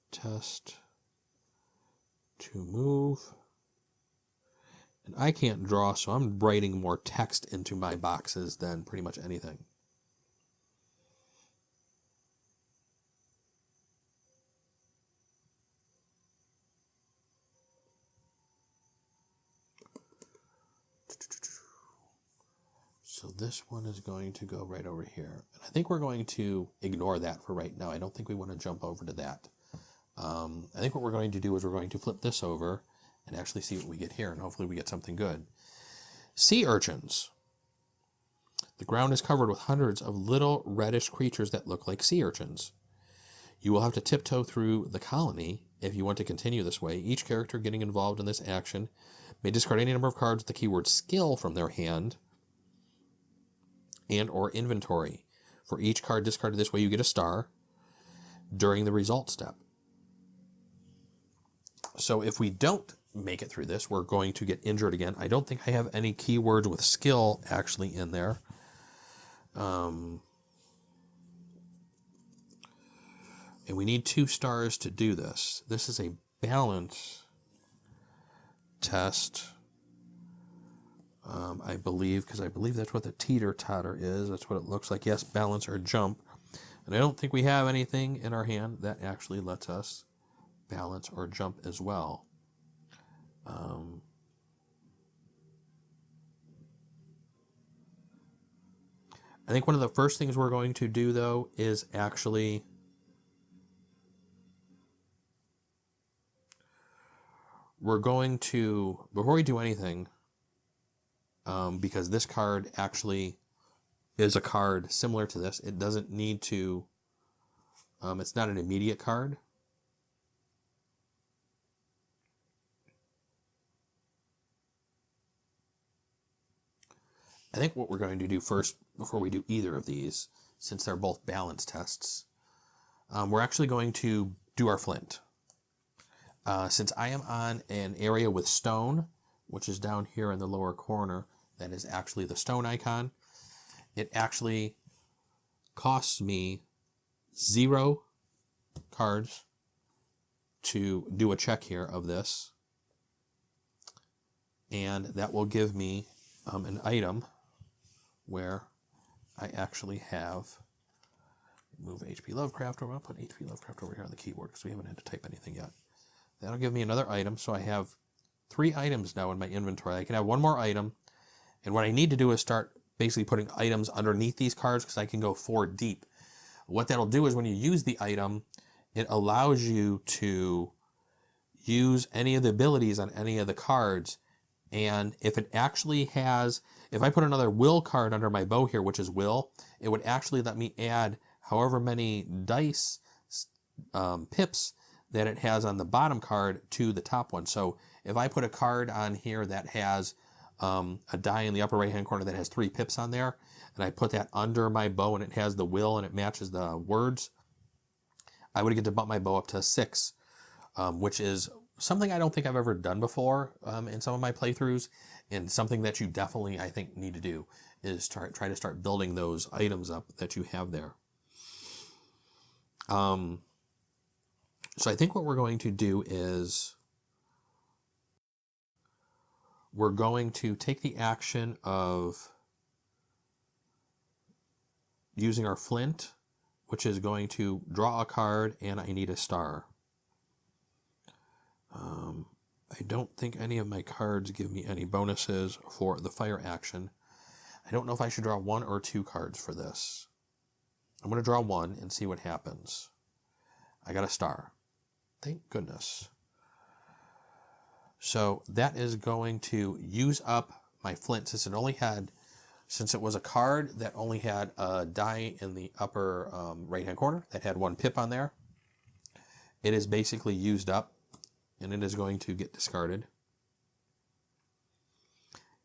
test to move. And I can't draw, so I'm writing more text into my boxes than pretty much anything. So this one is going to go right over here. And I think we're going to ignore that for right now. I don't think we want to jump over to that. I think what we're going to do is we're going to flip this over and actually see what we get here, and hopefully we get something good. Sea urchins. The ground is covered with hundreds of little reddish creatures that look like sea urchins. You will have to tiptoe through the colony if you want to continue this way. Each character getting involved in this action may discard any number of cards with the keyword skill from their hand and or inventory. For each card discarded this way, you get a star. during the result step. So if we don't make it through this, we're going to get injured again. I don't think I have any keywords with skill actually in there. And we need 2 stars to do this. This is a balance test, I believe, because I believe that's what the teeter-totter is. That's what it looks like. Yes, balance or jump. And I don't think we have anything in our hand that actually lets us balance or jump as well. I think one of the first things we're going to do, though, is actually we're going to, before we do anything, because this card actually is a card similar to this, it doesn't need to, it's not an immediate card. I think what we're going to do first, before we do either of these, since they're both balance tests, we're actually going to do our flint. Since I am on an area with stone, which is down here in the lower corner, that is actually the stone icon, it actually costs me 0 cards to do a check here of this. And that will give me an item where I actually have, move HP Lovecraft over, I'll put HP Lovecraft over here on the keyboard because we haven't had to type anything yet. That'll give me another item, so I have 3 items now in my inventory. I can have 1 more item, and what I need to do is start basically putting items underneath these cards because I can go 4 deep. What that'll do is when you use the item, it allows you to use any of the abilities on any of the cards, and if it actually has, if I put another will card under my bow here, which is will, it would actually let me add however many dice pips that it has on the bottom card to the top one. So if I put a card on here that has a die in the upper right hand corner that has 3 pips on there, and I put that under my bow and it has the will and it matches the words, I would get to bump my bow up to 6, which is something I don't think I've ever done before in some of my playthroughs, and something that you definitely, I think, need to do is try to start building those items up that you have there. So I think what we're going to do is we're going to take the action of using our flint, which is going to draw a card, and I need a star. I don't think any of my cards give me any bonuses for the fire action. I don't know if I should draw 1 or 2 cards for this. I'm going to draw 1 and see what happens. I got a star. Thank goodness. So that is going to use up my flint since it was a card that only had a die in the upper right-hand corner that had 1 pip on there. It is basically used up, and it is going to get discarded.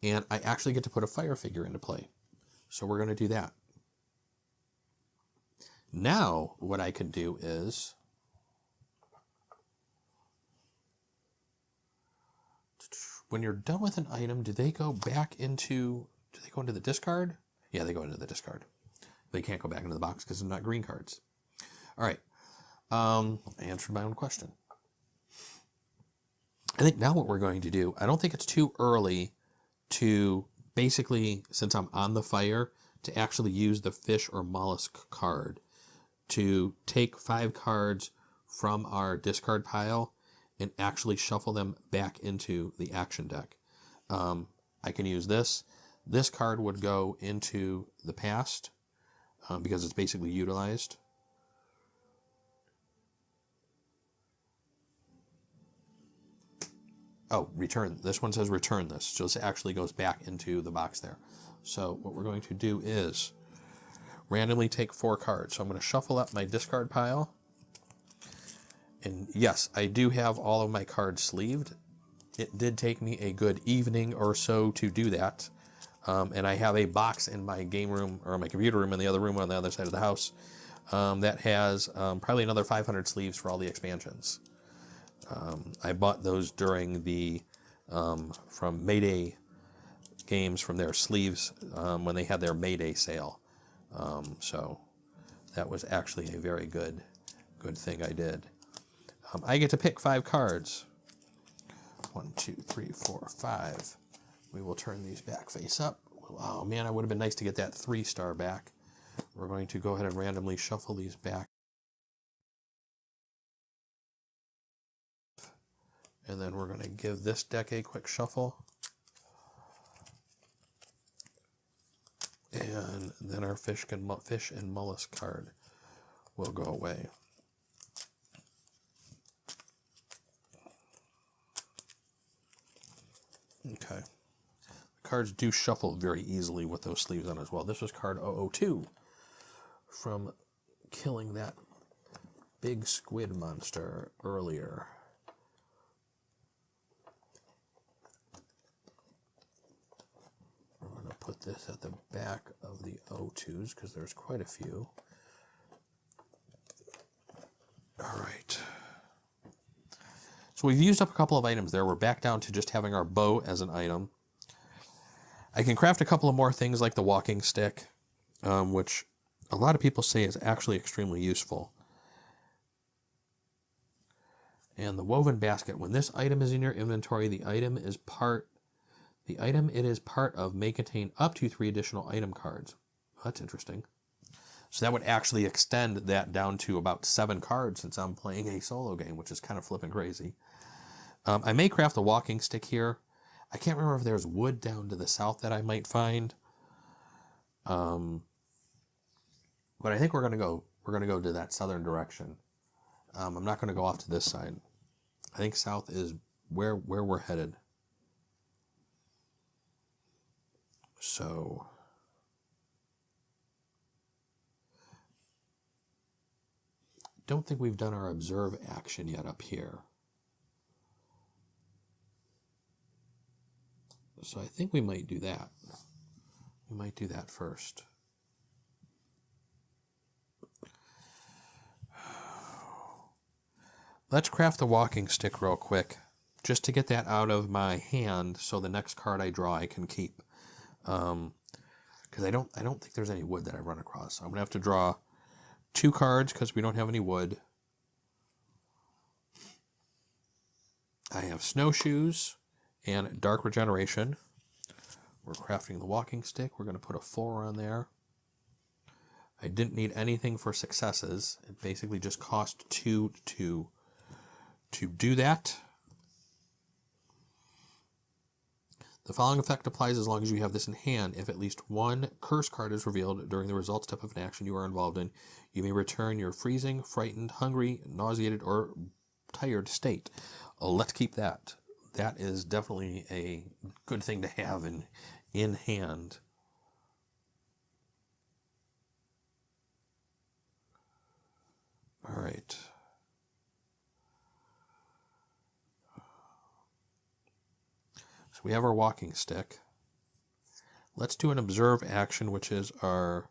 And I actually get to put a fire figure into play. So we're going to do that. Now, what I can do is when you're done with an item, do they go into the discard? Yeah, they go into the discard. They can't go back into the box because they're not green cards. All right. I answered my own question. I think now what we're going to do, I don't think it's too early to basically, since I'm on the fire, to actually use the fish or mollusk card to take 5 cards from our discard pile and actually shuffle them back into the action deck. I can use this. This card would go into the past because it's basically utilized. Oh, return. This one says return this. So this actually goes back into the box there. So what we're going to do is randomly take 4 cards. So I'm going to shuffle up my discard pile. And yes, I do have all of my cards sleeved. It did take me a good evening or so to do that. And I have a box in my game room or my computer room in the other room on the other side of the house that has probably another 500 sleeves for all the expansions. I bought those during the from Mayday Games from their sleeves when they had their Mayday sale. So that was actually a very good thing I did. I get to pick 5 cards. 1, 2, 3, 4, 5. We will turn these back face up. Oh man, it would have been nice to get that 3-star back. We're going to go ahead and randomly shuffle these back. And then we're going to give this deck a quick shuffle. And then our fish and mollusk card will go away. Okay. The cards do shuffle very easily with those sleeves on as well. This was card 002 from killing that big squid monster earlier. I'm going to put this at the back of the 02s because there's quite a few. All right. So we've used up a couple of items there. We're back down to just having our bow as an item. I can craft a couple of more things like the walking stick, which a lot of people say is actually extremely useful. And the woven basket, when this item is in your inventory, the item it is part of may contain up to 3 additional item cards. That's interesting. So that would actually extend that down to about 7 cards since I'm playing a solo game, which is kind of flipping crazy. I may craft a walking stick here. I can't remember if there's wood down to the south that I might find. But I think we're gonna go to that southern direction. I'm not gonna go off to this side. I think south is where we're headed. So don't think we've done our observe action yet up here. So I think we might do that. We might do that first. Let's craft the walking stick real quick, just to get that out of my hand so the next card I draw I can keep. Because I don't think there's any wood that I've run across. So I'm going to have to draw 2 cards because we don't have any wood. I have snowshoes and dark regeneration. We're crafting the walking stick. We're going to put a 4 on there. I didn't need anything for successes. It basically just cost 2 to do that. The following effect applies as long as you have this in hand. If at least 1 curse card is revealed during the result step of an action you are involved in, you may return your freezing, frightened, hungry, nauseated, or tired state. Let's keep that. That is definitely a good thing to have in hand. All right. So we have our walking stick. Let's do an observe action, which is our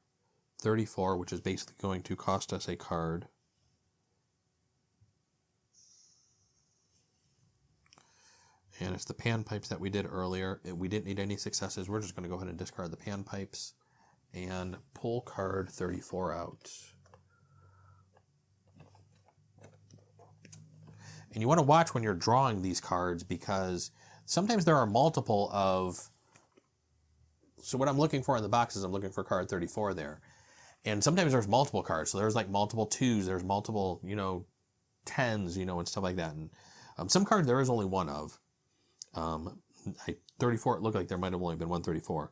34, which is basically going to cost us a card. And it's the panpipes that we did earlier. We didn't need any successes. We're just going to go ahead and discard the panpipes and pull card 34 out. And you want to watch when you're drawing these cards because sometimes there are multiple of... So what I'm looking for in the box is I'm looking for card 34 there. And sometimes there's multiple cards. So there's like multiple 2s, there's multiple, 10s, and stuff like that. And some cards there is only one of. 34, it looked like there might have only been 134.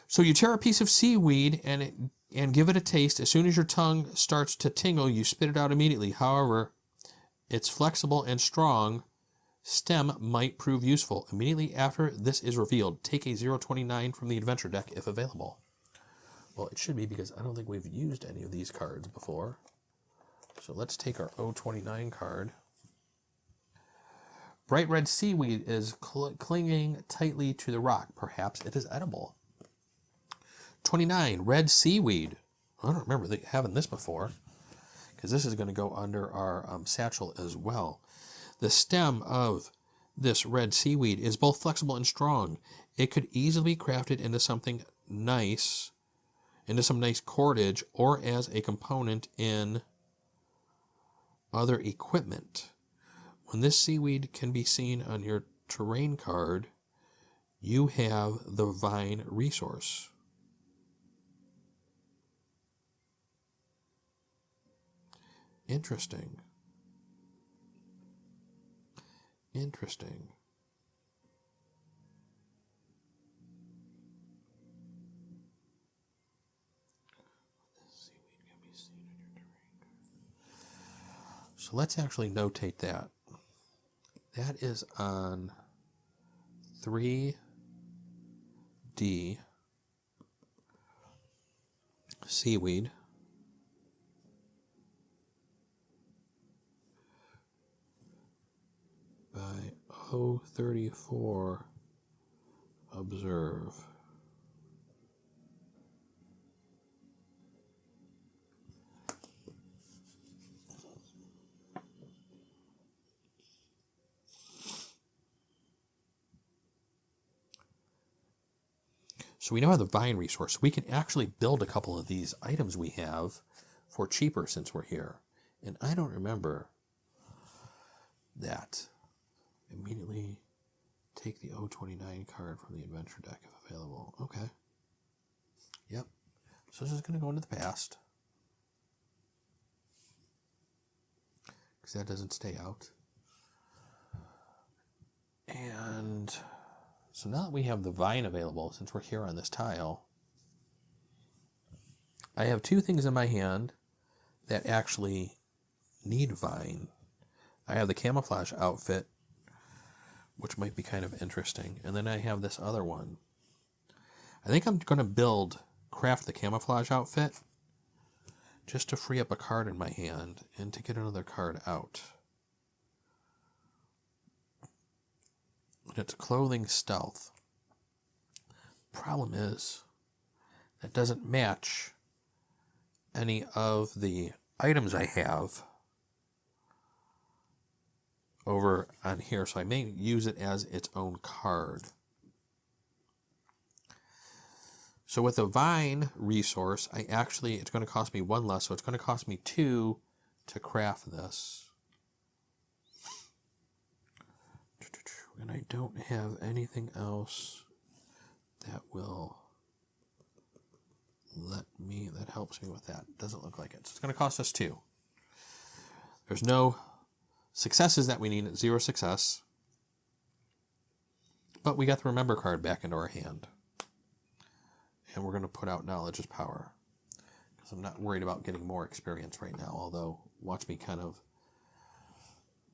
So you tear a piece of seaweed and give it a taste. As soon as your tongue starts to tingle, you spit it out immediately. However, its flexible and strong stem might prove useful. Immediately after this is revealed, take a 029 from the adventure deck if available. Well, it should be because I don't think we've used any of these cards before. So let's take our 029 card. Bright red seaweed is clinging tightly to the rock. Perhaps it is edible. 29, red seaweed. I don't remember having this before, because this is going to go under our satchel as well. The stem of this red seaweed is both flexible and strong. It could easily be crafted into something nice, into some nice cordage, or as a component in other equipment. When this seaweed can be seen on your terrain card, you have the vine resource. Interesting. Interesting. So let's actually notate that. That is on 3D seaweed. By 034 observe. So we now have the vine resource. We can actually build a couple of these items we have for cheaper since we're here. And I don't remember that. Immediately take the 029 card from the adventure deck if available. Okay. Yep. So this is going to go into the past, because that doesn't stay out. And so now that we have the vine available, since we're here on this tile, I have two things in my hand that actually need vine. I have the camouflage outfit, which might be kind of interesting. And then I have this other one. I think I'm going to craft the camouflage outfit just to free up a card in my hand and to get another card out. And it's clothing stealth. Problem is, that doesn't match any of the items I have over on here, so I may use it as its own card. So with the vine resource, it's going to cost me 1 less, so it's going to cost me 2 to craft this. And I don't have anything else that will that helps me with that. Doesn't look like it. So it's going to cost us 2. There's no successes that we need, 0 success. But we got the remember card back into our hand. And we're going to put out knowledge is power, because I'm not worried about getting more experience right now, although watch me kind of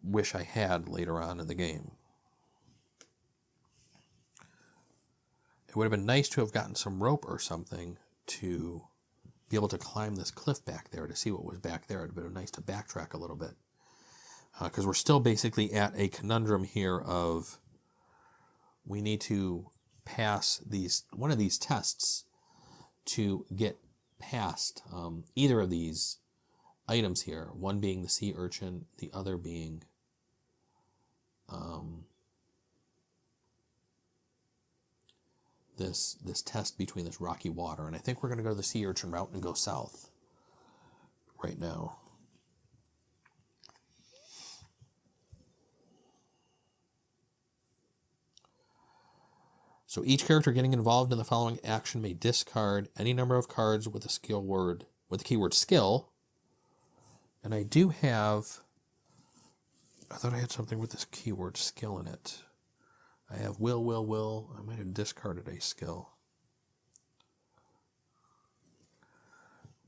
wish I had later on in the game. It would have been nice to have gotten some rope or something to be able to climb this cliff back there to see what was back there. It would have been nice to backtrack a little bit, because we're still basically at a conundrum here of we need to pass one of these tests to get past either of these items here, one being the sea urchin, the other being this test between this rocky water. And I think we're going to go the sea urchin route and go south right now. So each character getting involved in the following action may discard any number of cards with the keyword skill. And I thought I had something with this keyword skill in it. I have will. I might have discarded a skill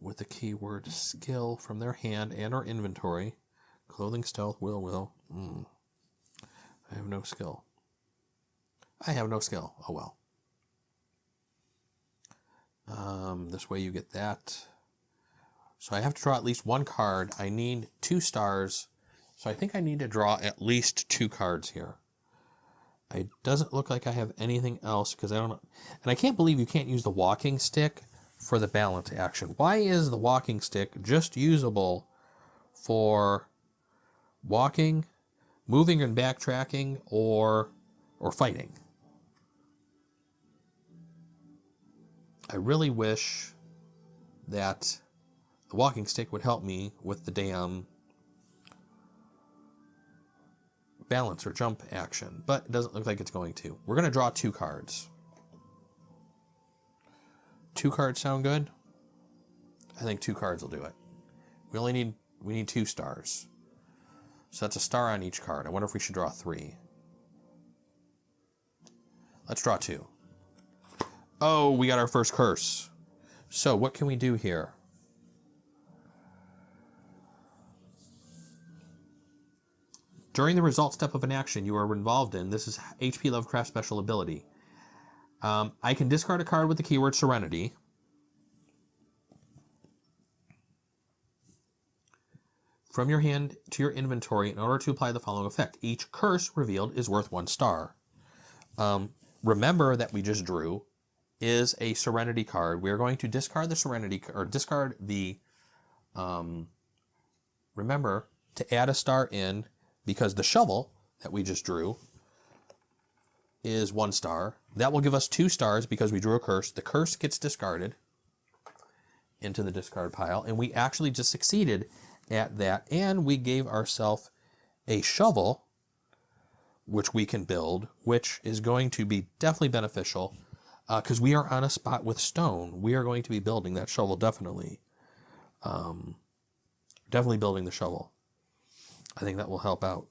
with the keyword skill from their hand and or inventory. Clothing, stealth, will. I have no skill. Oh well. This way you get that. So I have to draw at least 1 card. I need 2 stars. So I think I need to draw at least 2 cards here. It doesn't look like I have anything else, because I don't know. And I can't believe you can't use the walking stick for the balance action. Why is the walking stick just usable for walking, moving and backtracking, or fighting? I really wish that the walking stick would help me with the damn balance or jump action, but it doesn't look like it's going to. We're going to draw 2 cards. 2 cards sound good? I think 2 cards will do it. We need 2 stars. So that's a star on each card. I wonder if we should draw 3. Let's draw 2. Oh, we got our first curse. So what can we do here? During the result step of an action you are involved in, this is HP Lovecraft special ability. I can discard a card with the keyword Serenity. From your hand to your inventory in order to apply the following effect. Each curse revealed is worth 1 star. Remember that we just drew is a Serenity card. We are going to discard the Serenity, or discard the, remember to add a star in, because the shovel that we just drew is 1 star. That will give us 2 stars because we drew a curse. The curse gets discarded into the discard pile, and we actually just succeeded at that, and we gave ourselves a shovel, which we can build, which is going to be definitely beneficial, because we are on a spot with stone. We are going to be building that shovel, definitely. Definitely building the shovel. I think that will help out.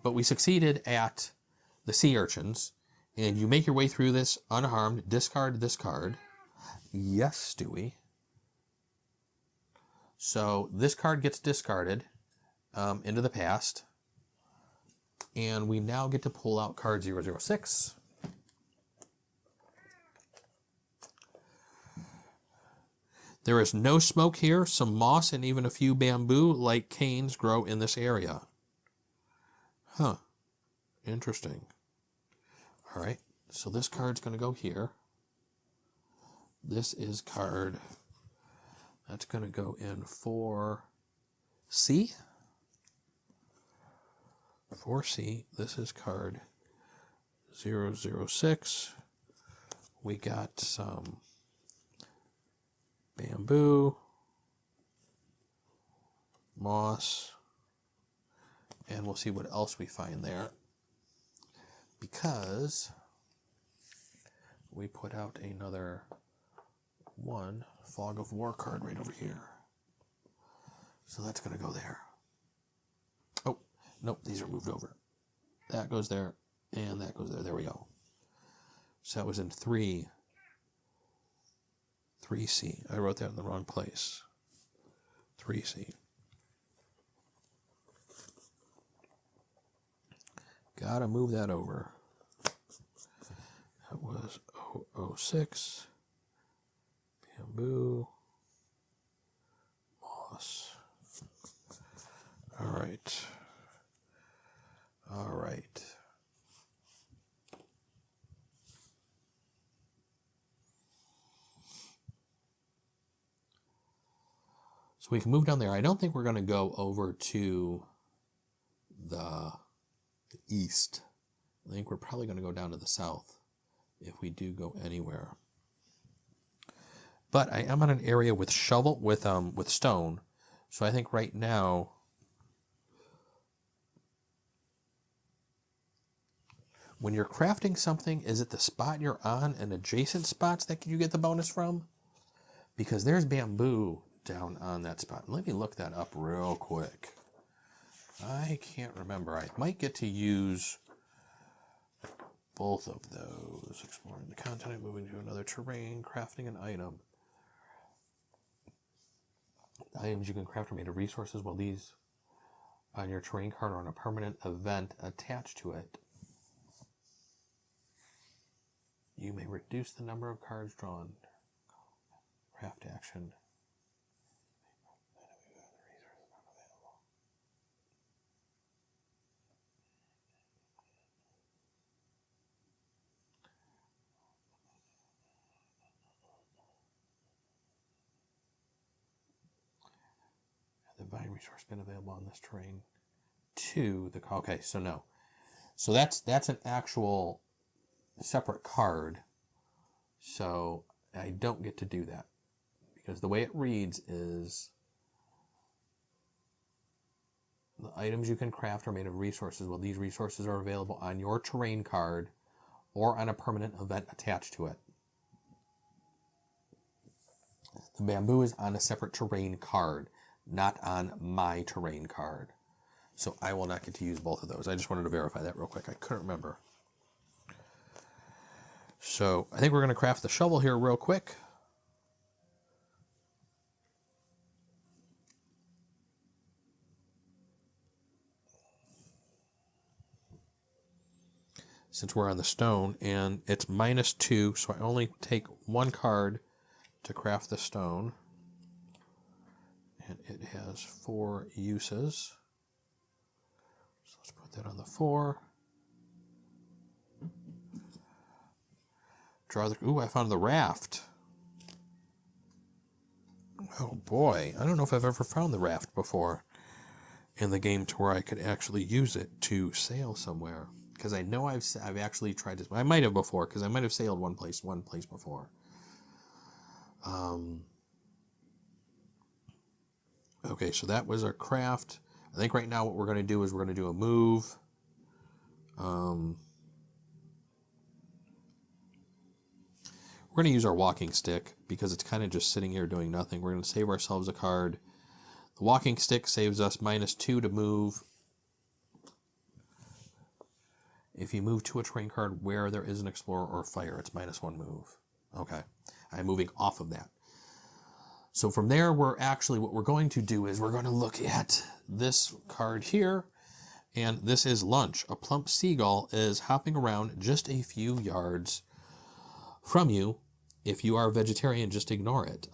But we succeeded at the sea urchins, and you make your way through this unharmed. Discard this card. Yes, Stewie. So this card gets discarded into the past, and we now get to pull out card 006. There is no smoke here. Some moss and even a few bamboo-like canes grow in this area. Huh. Interesting. All right. So this card's going to go here. This is card. That's going to go in 4C. 4C. This is card 006. We got some bamboo, moss, and we'll see what else we find there, because we put out another one Fog of War card right over here. So that's going to go there. Oh, nope, these are moved over. That goes there, and that goes there. There we go. So that was in 3C. I wrote that in the wrong place. 3C. Gotta move that over. That was 006. Bamboo. Moss. All right. All right. So we can move down there. I don't think we're going to go over to the east. I think we're probably going to go down to the south if we do go anywhere. But I am on an area with shovel, with stone. So I think right now when you're crafting something, is it the spot you're on and adjacent spots that you get the bonus from? Because there's bamboo down on that spot. Let me look that up real quick. I can't remember. I might get to use both of those. Exploring the continent, moving to another terrain, crafting an item. The items you can craft are made of resources, while these on your terrain card are on a permanent event attached to it. You may reduce the number of cards drawn. Craft action. The vine resource been available on this terrain to the... Okay, so no. So that's an actual separate card. So I don't get to do that. Because the way it reads is... The items you can craft are made of resources. Well, these resources are available on your terrain card or on a permanent event attached to it. The bamboo is on a separate terrain card, not on my terrain card. So I will not get to use both of those. I just wanted to verify that real quick. I couldn't remember. So I think we're going to craft the shovel here real quick. Since we're on the stone, and it's -2, so I only take one card to craft the stone. And it has 4 uses. So let's put that on the 4. Draw the... Ooh, I found the raft. Oh boy, I don't know if I've ever found the raft before in the game to where I could actually use it to sail somewhere. Because I know I've actually tried to... I might have before, because I might have sailed one place before. Okay, so that was our craft. I think right now what we're going to do is we're going to do a move. We're going to use our walking stick, because it's kind of just sitting here doing nothing. We're going to save ourselves a card. The walking stick saves us -2 to move. If you move to a terrain card where there is an explorer or fire, it's -1 move. Okay, I'm moving off of that. So from there, what we're going to do is we're going to look at this card here, and this is lunch. A plump seagull is hopping around just a few yards from you. If you are a vegetarian, just ignore it.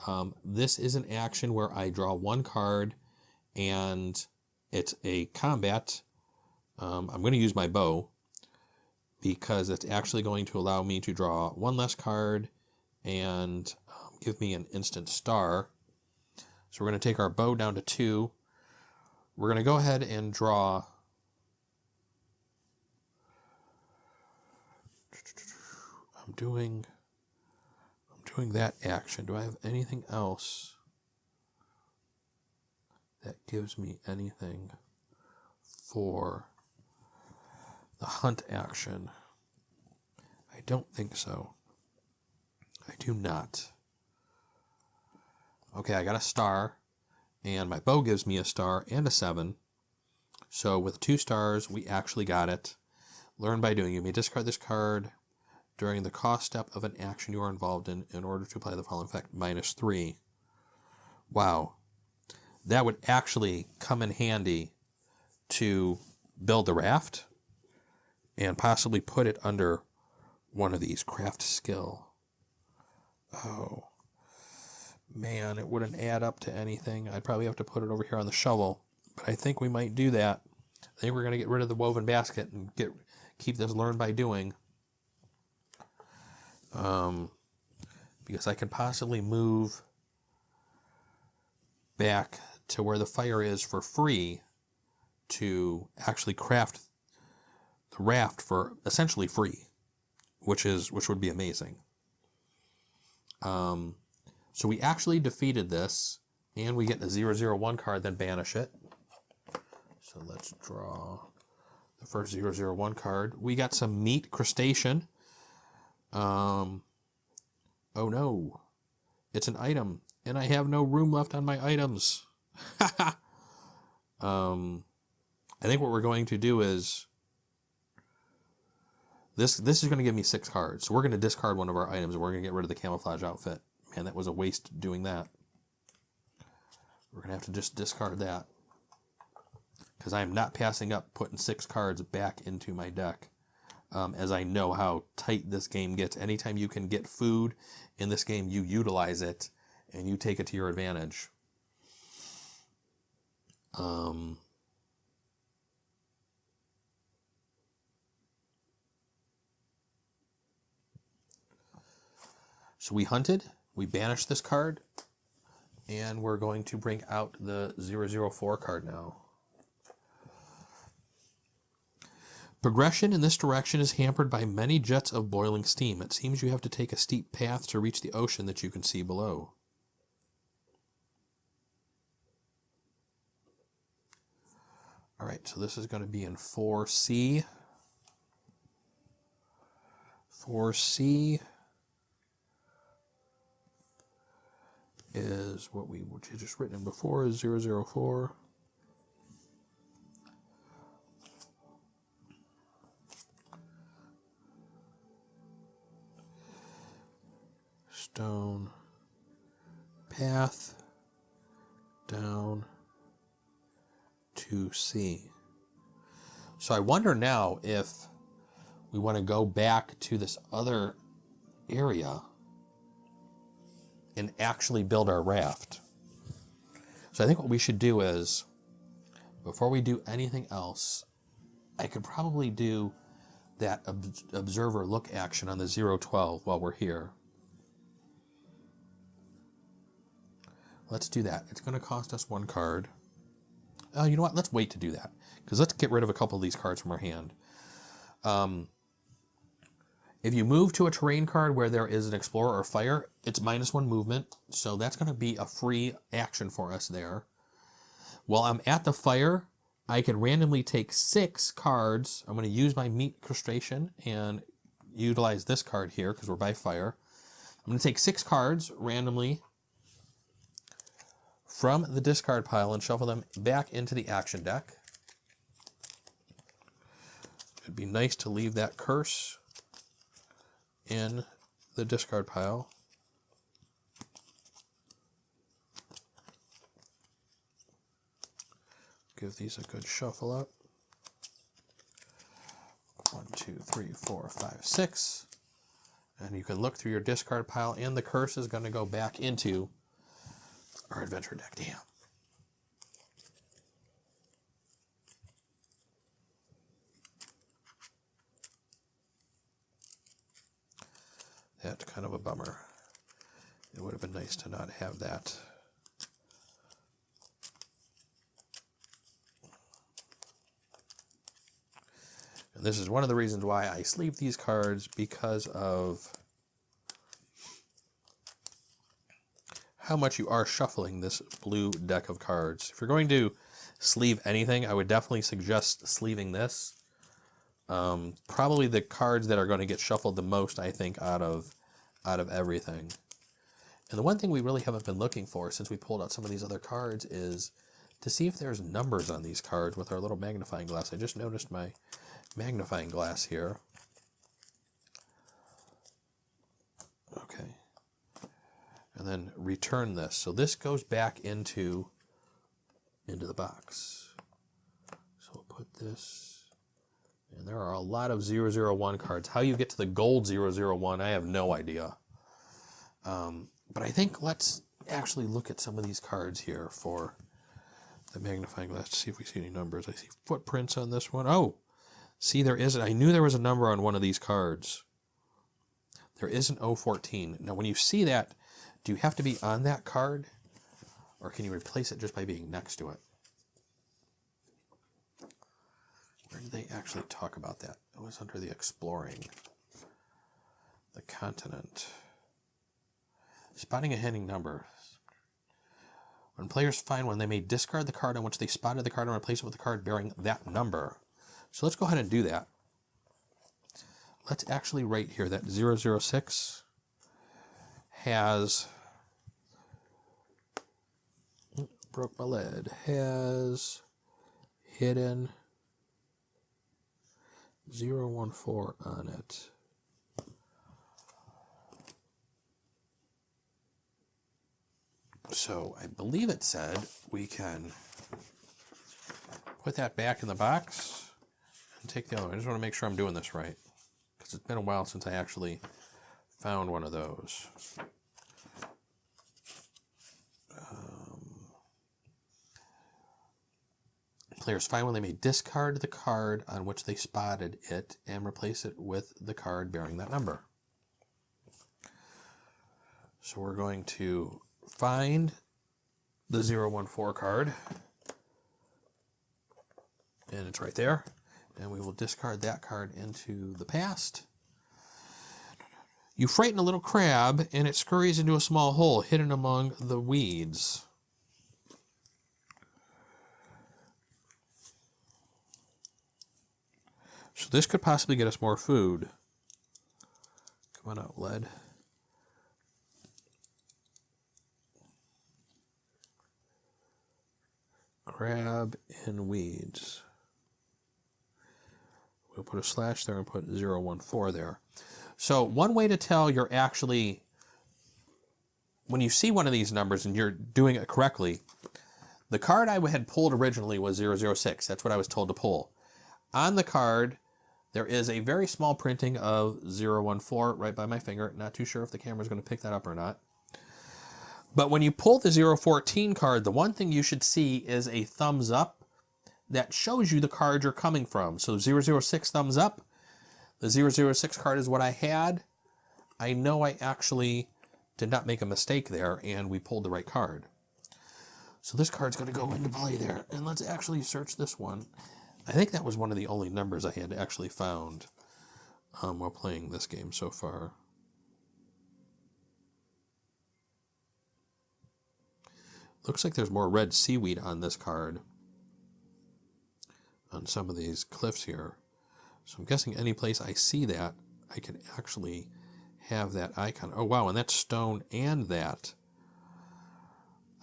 This is an action where I draw one card, and it's a combat. I'm going to use my bow, because it's actually going to allow me to draw one less card and give me an instant star. So we're going to take our bow down to 2. We're going to go ahead and draw... I'm doing that action. Do I have anything else that gives me anything for the hunt action? I don't think so. I do not. Okay, I got a star, and my bow gives me a star and a 7. So with 2 stars, we actually got it. Learn by doing. You may discard this card during the cost step of an action you are involved in order to apply the following effect, -3. Wow. That would actually come in handy to build the raft and possibly put it under one of these, craft skill. Oh, man, it wouldn't add up to anything. I'd probably have to put it over here on the shovel, but I think we might do that. I think we're going to get rid of the woven basket and keep this learn by doing. Because I can possibly move back to where the fire is for free to actually craft the raft for essentially free, which would be amazing. So we actually defeated this, and we get the 001 card, then banish it. So let's draw the first 001 card. We got some meat crustacean. Oh no, it's an item, and I have no room left on my items. I think what we're going to do is this is going to give me 6 cards. So we're going to discard one of our items, and we're going to get rid of the camouflage outfit. Man, that was a waste doing that. We're going to have to just discard that, because I am not passing up putting 6 cards back into my deck. As I know how tight this game gets. Anytime you can get food in this game, you utilize it, and you take it to your advantage. So we hunted, we banished this card, And we're going to bring out the 004 card now. Progression in this direction is hampered by many jets of boiling steam. It seems you have to take a steep path to reach the ocean that you can see below. All right, so this is going to be in 4C. 4C is what we just written in before is 004. Stone path down to C. So I wonder now if we want to go back to this other area and actually build our raft. So I think what we should do is, before we do anything else, I could probably do that observer look action on the 012 while we're here. Let's do that. It's going to cost us 1 card. Oh, you know what? Let's wait to do that, because let's get rid of a couple of these cards from our hand. If you move to a terrain card where there is an explorer or fire, it's -1 movement, so that's going to be a free action for us there. While I'm at the fire, I can randomly take 6 cards. I'm going to use my meat crustacean and utilize this card here because we're by fire. I'm going to take 6 cards randomly from the discard pile and shuffle them back into the action deck. It'd be nice to leave that curse in the discard pile. Give these a good shuffle up. 1, 2, 3, 4, 5, 6. And you can look through your discard pile, and the curse is going to go back into our adventure deck. Damn. That's kind of a bummer. It would have been nice to not have that. And this is one of the reasons why I sleeve these cards, because of how much you are shuffling this blue deck of cards. If you're going to sleeve anything, I would definitely suggest sleeving this. Probably the cards that are going to get shuffled the most, I think, out of everything. And the one thing we really haven't been looking for since we pulled out some of these other cards is to see if there's numbers on these cards with our little magnifying glass. I just noticed my magnifying glass here. Okay. And then return this. So this goes back into the box. So we'll put this, and there are a lot of 001 cards. How you get to the gold 001, I have no idea. But I think let's actually look at some of these cards here for the magnifying glass to see if we see any numbers. I see footprints on this one. Oh, see, there isn't. I knew there was a number on one of these cards. There is an 014. Now, when you see that, do you have to be on that card, or can you replace it just by being next to it? Where did they actually talk about that? It was under the exploring. The continent. Spotting a hidden number. When players find one, they may discard the card on which they spotted the card and replace it with a card bearing that number. So let's go ahead and do that. Let's actually write here that 006 has, broke my lead, has hidden 014 on it. So I believe it said we can put that back in the box and take the other one. I just want to make sure I'm doing this right, because it's been a while since I actually found one of those. Players find one, they may discard the card on which they spotted it and replace it with the card bearing that number. So we're going to find the 014 card. And it's right there. And we will discard that card into the past. You frighten a little crab, and it scurries into a small hole hidden among the weeds. So this could possibly get us more food. Come on out, lead. Crab and weeds. We'll put a slash there and put 014 there. So one way to tell you're actually, when you see one of these numbers and you're doing it correctly, the card I had pulled originally was 006. That's what I was told to pull. On the card, there is a very small printing of 014 right by my finger. Not too sure if the camera is going to pick that up or not. But when you pull the 014 card, the one thing you should see is a thumbs up that shows you the card you're coming from. So 006 thumbs up. The 006 card is what I had. I know I actually did not make a mistake there, and we pulled the right card. So this card's going to go into play there. And let's actually search this one. I think that was one of the only numbers I had actually found while playing this game so far. Looks like there's more red seaweed on this card. On some of these cliffs here. So I'm guessing any place I see that, I can actually have that icon. Oh, wow, and that's stone and that.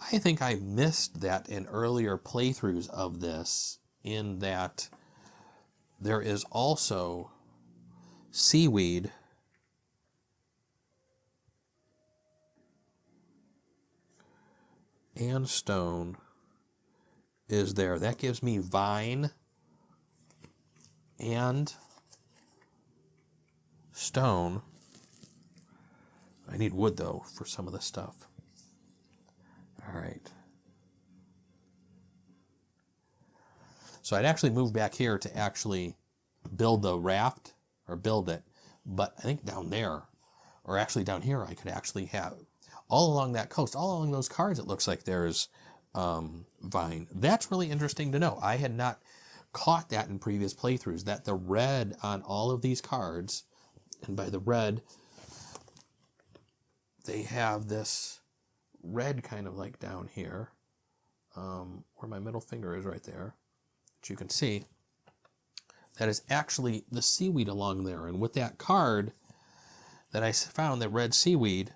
I think I missed that in earlier playthroughs of this, in that there is also seaweed and stone is there. That gives me vine and stone. I need wood, though, for some of this stuff. All right. So I'd actually move back here to actually build the raft, or build it. But I think down there, or actually down here, I could actually have, all along that coast, all along those cards, it looks like there's vine. That's really interesting to know. I had not caught that in previous playthroughs, that the red on all of these cards, and by the red, they have this red kind of like down here, where my middle finger is right there, which you can see, that is actually the seaweed along there. And with that card that I found, that red seaweed,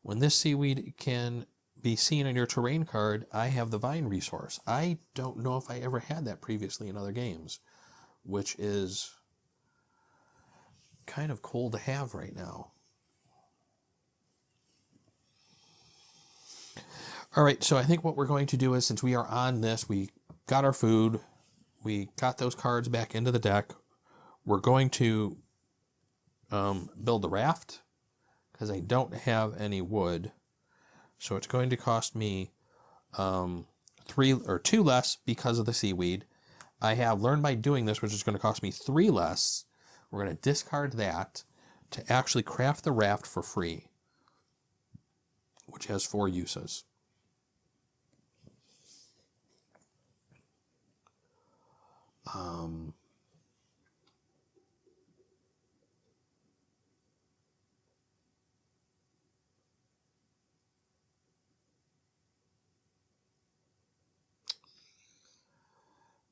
when this seaweed can be seen on your terrain card, I have the vine resource. I don't know if I ever had that previously in other games, which is kind of cool to have right now. All right, so I think what we're going to do is, since we are on this, we got our food, we got those cards back into the deck, we're going to build the raft, because I don't have any wood. So it's going to cost me 3 or 2 less because of the seaweed. I have learned by doing this, which is going to cost me 3 less. We're going to discard that to actually craft the raft for free, which has 4 uses.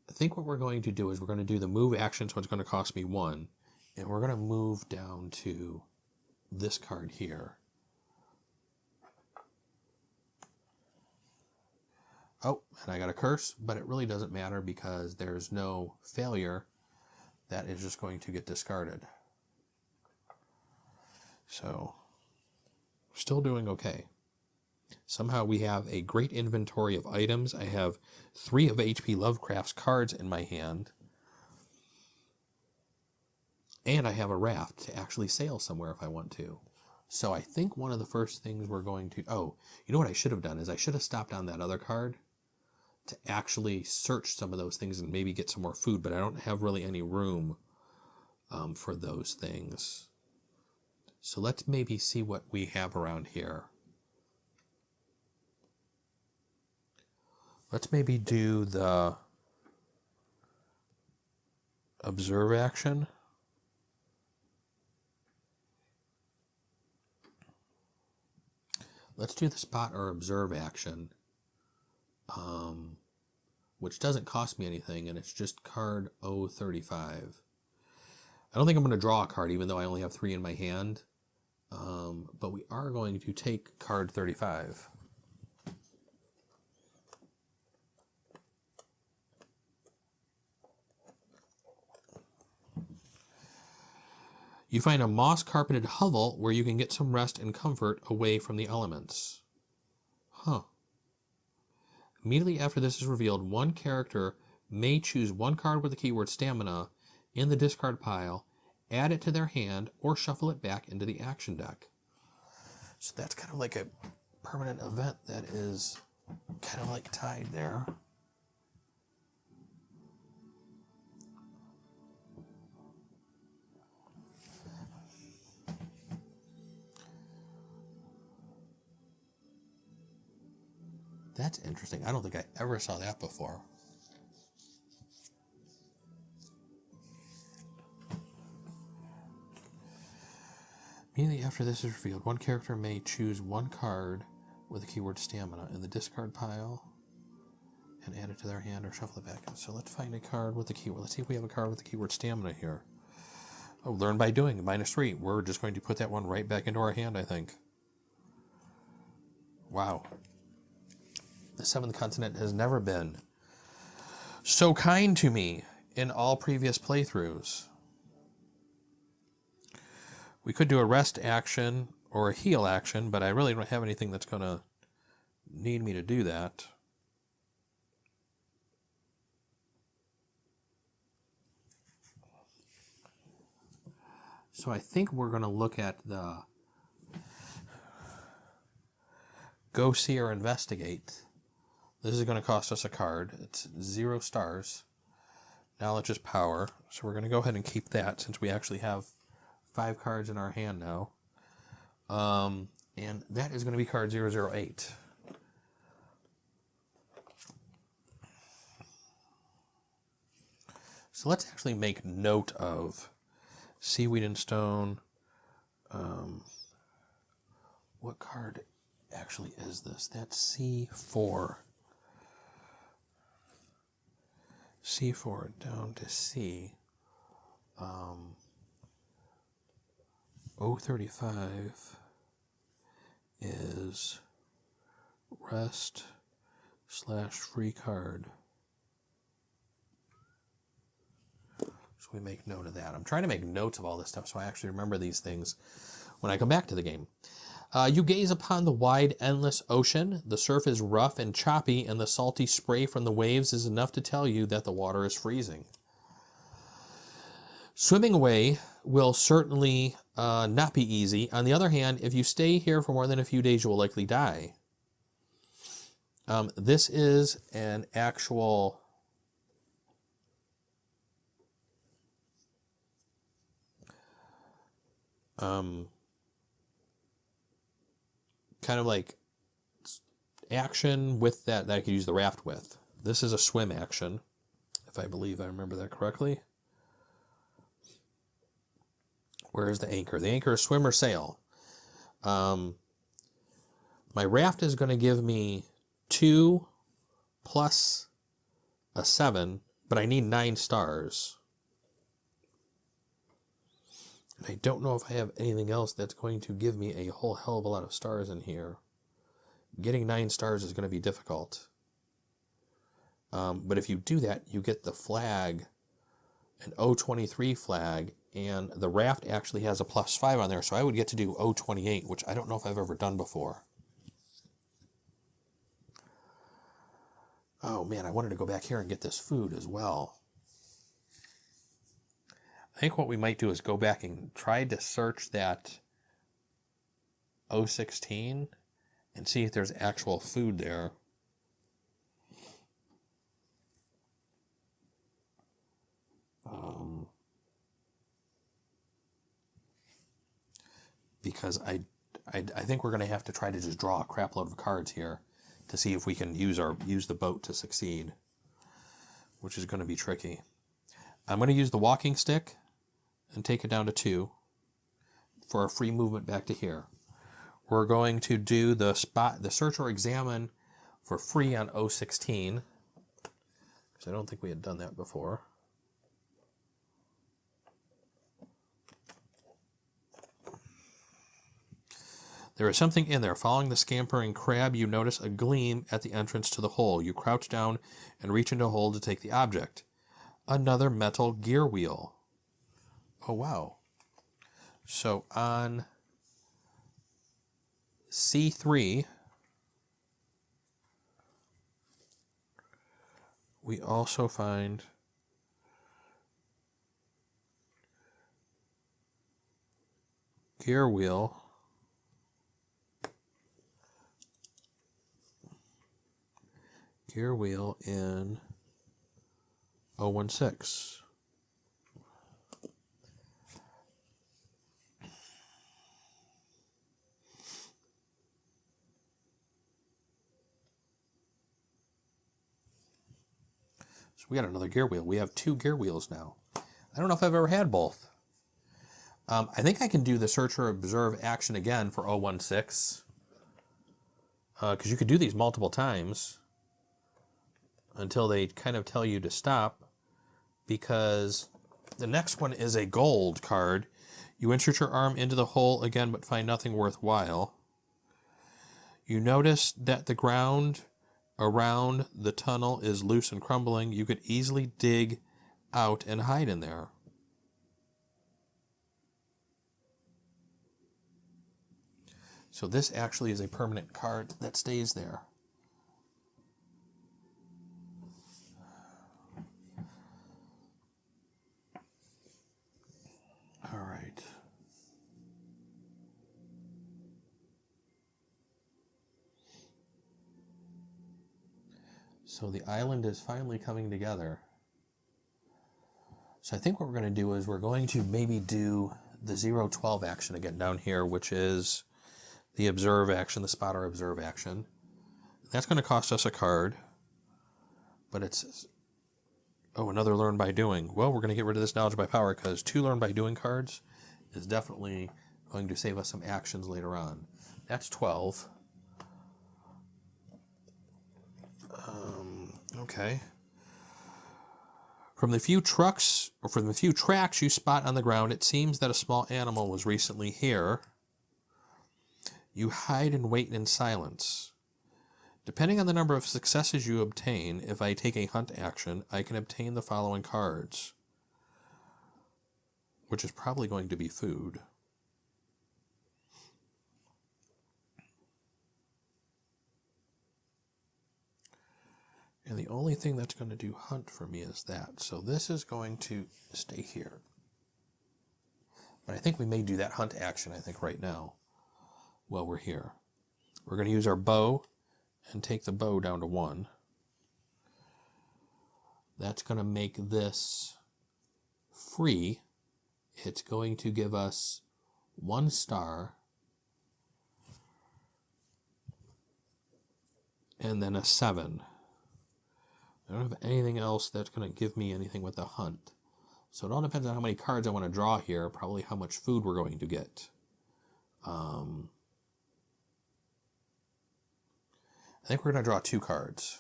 I think what we're going to do is we're going to do the move action, so it's going to cost me 1. And we're going to move down to this card here. Oh, and I got a curse, but it really doesn't matter because there's no failure. That is just going to get discarded. So, still doing okay. Somehow we have a great inventory of items. I have 3 of H.P. Lovecraft's cards in my hand. And I have a raft to actually sail somewhere if I want to. So I think one of the first things we're going to... Oh, you know what I should have done is I should have stopped on that other card to actually search some of those things and maybe get some more food, but I don't have really any room for those things. So let's maybe see what we have around here. Let's maybe do the observe action. Let's do the spot or observe action, which doesn't cost me anything, and it's just card 035. I don't think I'm going to draw a card, even though I only have 3 in my hand, but we are going to take card 35. You find a moss-carpeted hovel where you can get some rest and comfort away from the elements. Huh. Immediately after this is revealed, one character may choose one card with the keyword stamina in the discard pile, add it to their hand, or shuffle it back into the action deck. So that's kind of like a permanent event that is kind of like tied there. That's interesting. I don't think I ever saw that before. Immediately after this is revealed, one character may choose one card with the keyword stamina in the discard pile and add it to their hand or shuffle it back. So let's find a card with the keyword. Let's see if we have a card with the keyword stamina here. Oh, learn by doing, -3. We're just going to put that one right back into our hand, I think. Wow. The Seventh Continent has never been so kind to me in all previous playthroughs. We could do a rest action or a heal action, but I really don't have anything that's going to need me to do that. So I think we're going to look at the Go See or Investigate. This is going to cost us a card. It's 0 stars. Knowledge is power. So we're going to go ahead and keep that since we actually have 5 cards in our hand now. And that is going to be card 008. So let's actually make note of Seaweed and Stone. What card actually is this? That's C4. C4 down to C. 035 is rest / free card. So we make note of that. I'm trying to make notes of all this stuff so I actually remember these things when I come back to the game. You gaze upon the wide, endless ocean. The surf is rough and choppy, and the salty spray from the waves is enough to tell you that the water is freezing. Swimming away will certainly not be easy. On the other hand, if you stay here for more than a few days, you will likely die. This is an actual kind of like action with that I could use the raft with. This is a swim action, if I believe I remember that correctly. Where is the anchor? The anchor is swim or sail. My raft is going to give me 2 plus a 7, but I need 9 stars. And I don't know if I have anything else that's going to give me a whole hell of a lot of stars in here. Getting 9 stars is going to be difficult. But if you do that, you get the flag, an 023 flag, and the raft actually has a +5 on there, so I would get to do 028, which I don't know if I've ever done before. Oh man, I wanted to go back here and get this food as well. I think what we might do is go back and try to search that 016 and see if there's actual food there. Because I think we're going to have to try to just draw a crap load of cards here to see if we can use the boat to succeed, which is going to be tricky. I'm going to use the walking stick and take it down to 2 for a free movement back to here. We're going to do the search or examine for free on 016, because I don't think we had done that before. There is something in there. Following the scampering crab, you notice a gleam at the entrance to the hole. You crouch down and reach into a hole to take the object. Another metal gear wheel. Oh, wow. So on C3, we also find gear wheel. Gear wheel in 016. So we got another gear wheel. We have 2 gear wheels now. I don't know if I've ever had both. I think I can do the search or observe action again for 016. Because you could do these multiple times until they kind of tell you to stop, because the next one is a gold card. You insert your arm into the hole again but find nothing worthwhile. You notice that the ground around the tunnel is loose and crumbling. You could easily dig out and hide in there. So this actually is a permanent card that stays there. All right. So the island is finally coming together. So I think what we're going to do is we're going to maybe do the 012 action again down here, which is the observe action, the spot or observe action. That's going to cost us a card, but it's, oh, another learn by doing. Well, we're going to get rid of this knowledge by power, because 2 learn by doing cards is definitely going to save us some actions later on. That's 12. Okay. From the few tracks you spot on the ground, it seems that a small animal was recently here. You hide and wait in silence. Depending on the number of successes you obtain, if I take a hunt action, I can obtain the following cards, which is probably going to be food. And the only thing that's going to do hunt for me is that. So this is going to stay here. But I think we may do that hunt action, I think, right now while we're here. We're going to use our bow and take the bow down to 1. That's going to make this free. It's going to give us 1 star and then a 7. I don't have anything else that's going to give me anything with the hunt. So it all depends on how many cards I want to draw here, probably how much food we're going to get. I think we're going to draw 2 cards.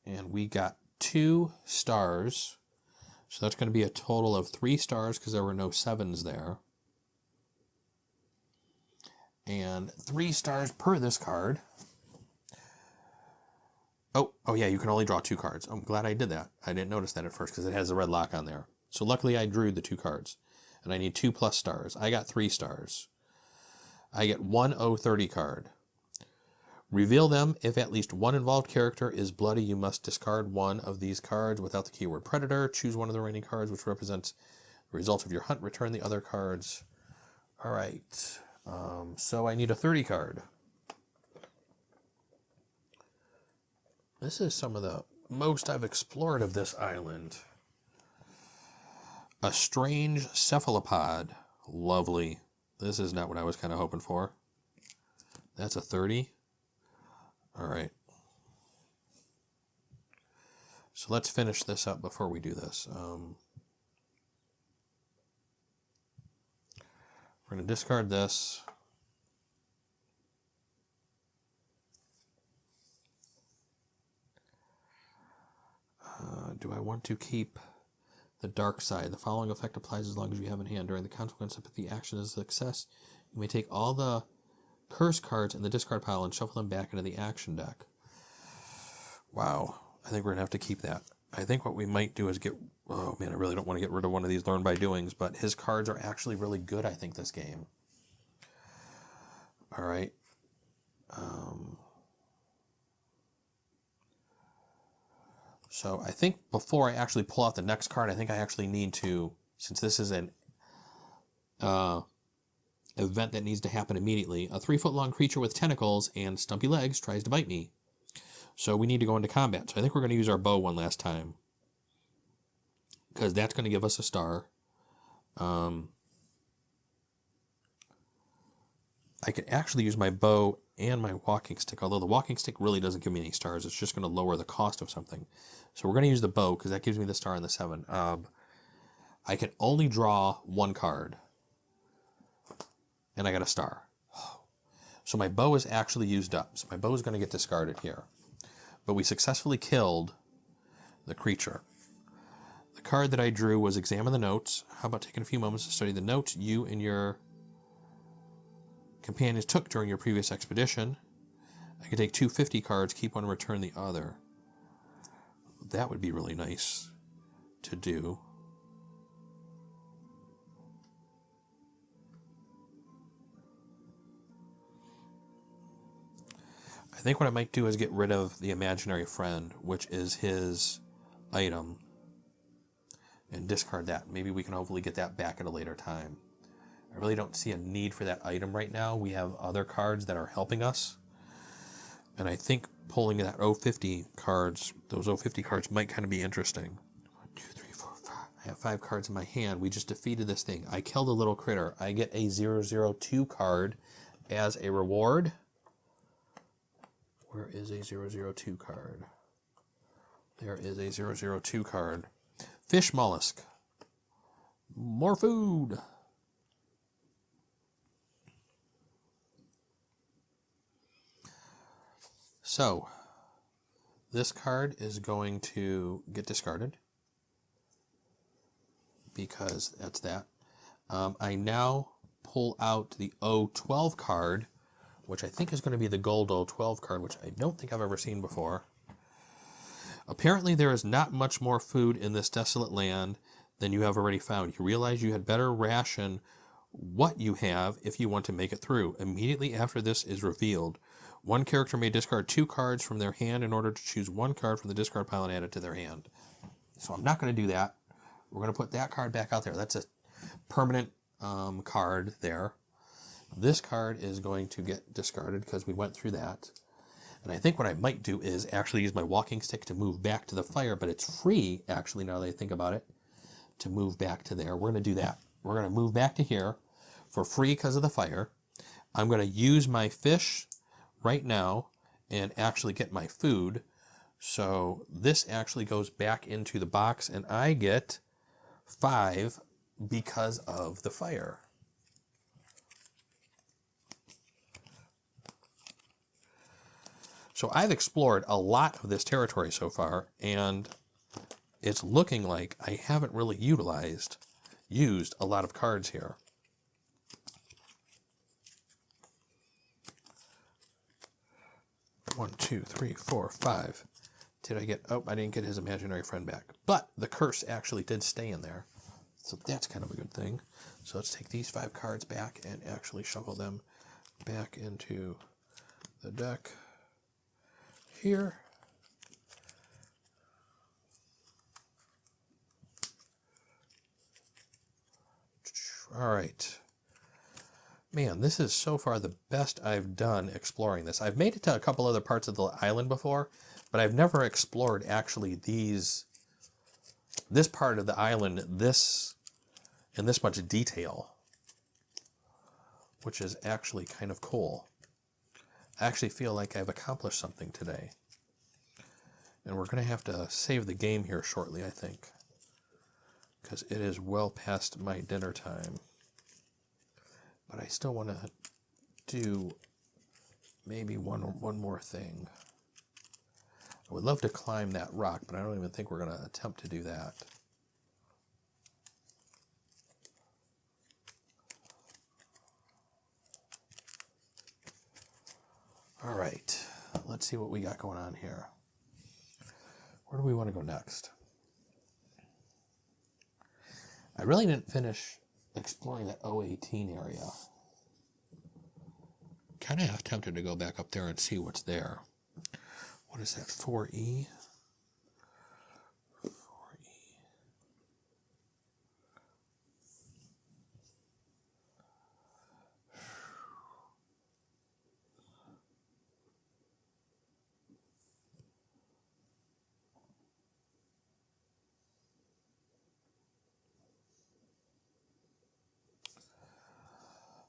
And we got 2 stars. So that's going to be a total of 3 stars because there were no 7s there. And 3 stars per this card. Oh yeah, you can only draw 2 cards. I'm glad I did that. I didn't notice that at first because it has a red lock on there. So luckily I drew the 2 cards. And I need 2 plus stars. I got 3 stars. I get 1 030 card. Reveal them. If at least one involved character is bloody, you must discard one of these cards without the keyword predator. Choose one of the remaining cards which represents the result of your hunt. Return the other cards. All right. So I need a 30 card. This is some of the most I've explored of this island. A strange cephalopod. Lovely. This is not what I was kind of hoping for. That's a 30. All right. So let's finish this up before we do this. We're going to discard this. Do I want to keep the dark side? The following effect applies as long as you have in hand. During the consequence of the action is a success, you may take all the curse cards in the discard pile and shuffle them back into the action deck. Wow. I think we're going to have to keep that. I think what we might do is get... Oh, man, I really don't want to get rid of one of these Learn by Doings, but his cards are actually really good, I think, this game. All right. So I think before I actually pull out the next card, I think I actually need to, since this is an event that needs to happen immediately, a 3-foot-long creature with tentacles and stumpy legs tries to bite me. So we need to go into combat. So I think we're going to use our bow one last time, because that's going to give us a star. I could actually use my bow and my walking stick, although the walking stick really doesn't give me any stars. It's just going to lower the cost of something. So we're going to use the bow because that gives me the star and the 7. I can only draw one card, and I got a star. So my bow is actually used up. So my bow is going to get discarded here. But we successfully killed the creature. The card that I drew was Examine the Notes. How about taking a few moments to study the notes you and your companions took during your previous expedition? I could take 2 50 cards, keep one, and return the other. That would be really nice to do. I think what I might do is get rid of the imaginary friend, which is his item, and discard that. Maybe we can hopefully get that back at a later time. I really don't see a need for that item right now. We have other cards that are helping us. And I think pulling that 050 cards, those 050 cards might kind of be interesting. 1, 2, 3, 4, 5. I have 5 cards in my hand. We just defeated this thing. I killed a little critter. I get a 002 card as a reward. Where is a 002 card? There is a 002 card. Fish mollusk. More food. So, this card is going to get discarded because that's that. I now pull out the 012 card, which I think is going to be the gold 012 card, which I don't think I've ever seen before. Apparently there is not much more food in this desolate land than you have already found. You realize you had better ration what you have if you want to make it through. Immediately after this is revealed, one character may discard 2 cards from their hand in order to choose 1 card from the discard pile and add it to their hand. So I'm not going to do that. We're going to put that card back out there. That's a permanent card there. This card is going to get discarded because we went through that. And I think what I might do is actually use my walking stick to move back to the fire, but it's free, actually, now that I think about it, to move back to there. We're going to do that. We're going to move back to here for free because of the fire. I'm going to use my fish right now and actually get my food. So this actually goes back into the box, and I get 5 because of the fire. So I've explored a lot of this territory so far, and it's looking like I haven't really used a lot of cards here. One, 2, 3, 4, 5. Did I get... Oh, I didn't get his imaginary friend back. But the curse actually did stay in there. So that's kind of a good thing. So let's take these 5 cards back and actually shuffle them back into the deck here. All right. Man, this is so far the best I've done exploring this. I've made it to a couple other parts of the island before, but I've never explored actually this part of the island in this much detail, which is actually kind of cool. I actually feel like I've accomplished something today. And we're going to have to save the game here shortly, I think. Because it is well past my dinner time. But I still want to do maybe one more thing. I would love to climb that rock, but I don't even think we're going to attempt to do that. All right, let's see what we got going on here. Where do we want to go next? I really didn't finish exploring that 018 area. Kind of tempted to go back up there and see what's there. What is that, 4E? 4E.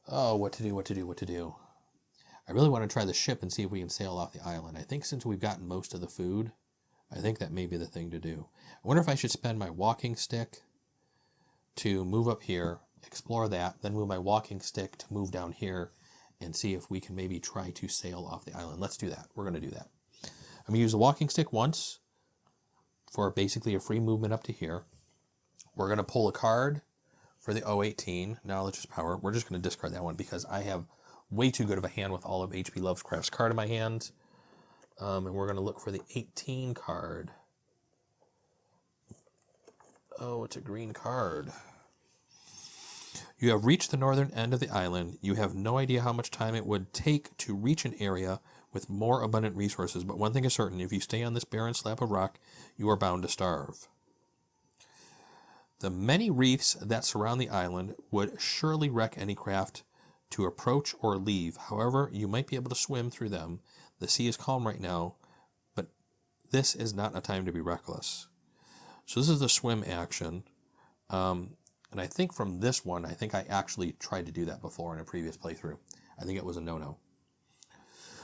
Oh, what to do. I really want to try the ship and see if we can sail off the island. I think since we've gotten most of the food, I think that may be the thing to do. I wonder if I should spend my walking stick to move up here, explore that, then move my walking stick to move down here and see if we can maybe try to sail off the island. Let's do that. We're going to do that. I'm going to use the walking stick once for basically a free movement up to here. We're going to pull a card for the 018, Knowledge is Power. We're just going to discard that one because I have way too good of a hand with all of H.P. Lovecraft's card in my hand. And we're going to look for the 18 card. Oh, it's a green card. You have reached the northern end of the island. You have no idea how much time it would take to reach an area with more abundant resources. But one thing is certain, if you stay on this barren slab of rock, you are bound to starve. The many reefs that surround the island would surely wreck any craft to approach or leave. However, you might be able to swim through them. The sea is calm right now, but this is not a time to be reckless. So this is the swim action. And I think from this one, I think I actually tried to do that before in a previous playthrough. I think it was a no-no.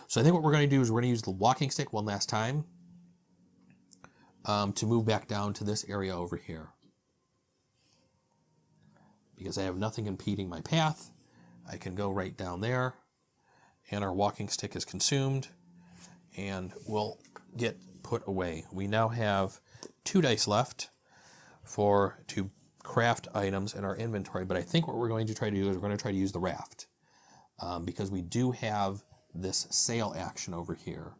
So I think what we're going to do is we're going to use the walking stick one last time to move back down to this area over here. Because I have nothing impeding my path. I can go right down there, and our walking stick is consumed, and we'll get put away. We now have 2 dice left to craft items in our inventory, but I think what we're going to try to do is we're going to try to use the raft, because we do have this sail action over here,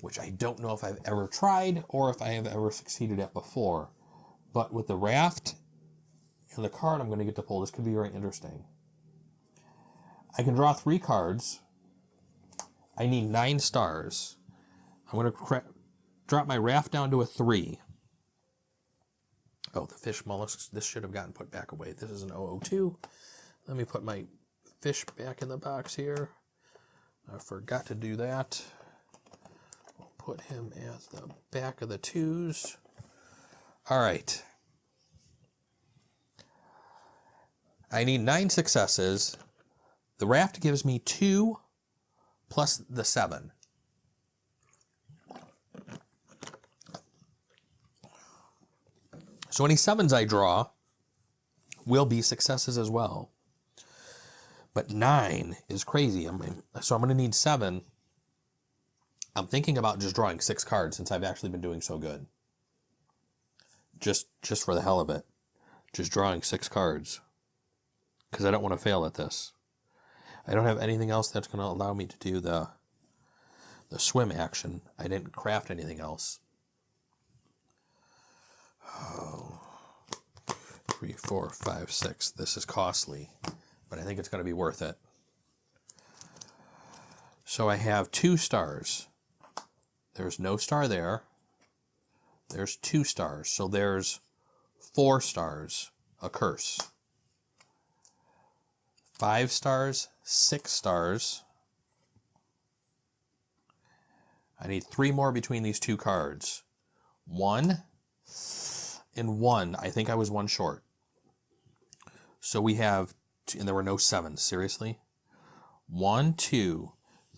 which I don't know if I've ever tried or if I have ever succeeded at before. But with the raft and the card I'm going to get to pull, this could be very interesting. I can draw 3 cards. I need 9 stars. I'm going to drop my raft down to a 3. Oh, the fish mollusks. This should have gotten put back away. This is an 002. Let me put my fish back in the box here. I forgot to do that. We'll put him at the back of the 2s. All right. I need 9 successes. The raft gives me 2 plus the 7. So any 7s I draw will be successes as well. But 9 is crazy. So I'm going to need 7. I'm thinking about just drawing 6 cards since I've actually been doing so good. Just for the hell of it. Just drawing 6 cards. Because I don't want to fail at this. I don't have anything else that's going to allow me to do the swim action. I didn't craft anything else. Oh, 3, 4, 5, 6. This is costly, but I think it's going to be worth it. So I have 2 stars. There's no star there. There's 2 stars. So there's 4 stars. A curse. 5 stars, 6 stars. I need 3 more between these 2 cards. 1 and 1. I think I was 1 short. So we have, and there were no 7s, seriously? 1, 2,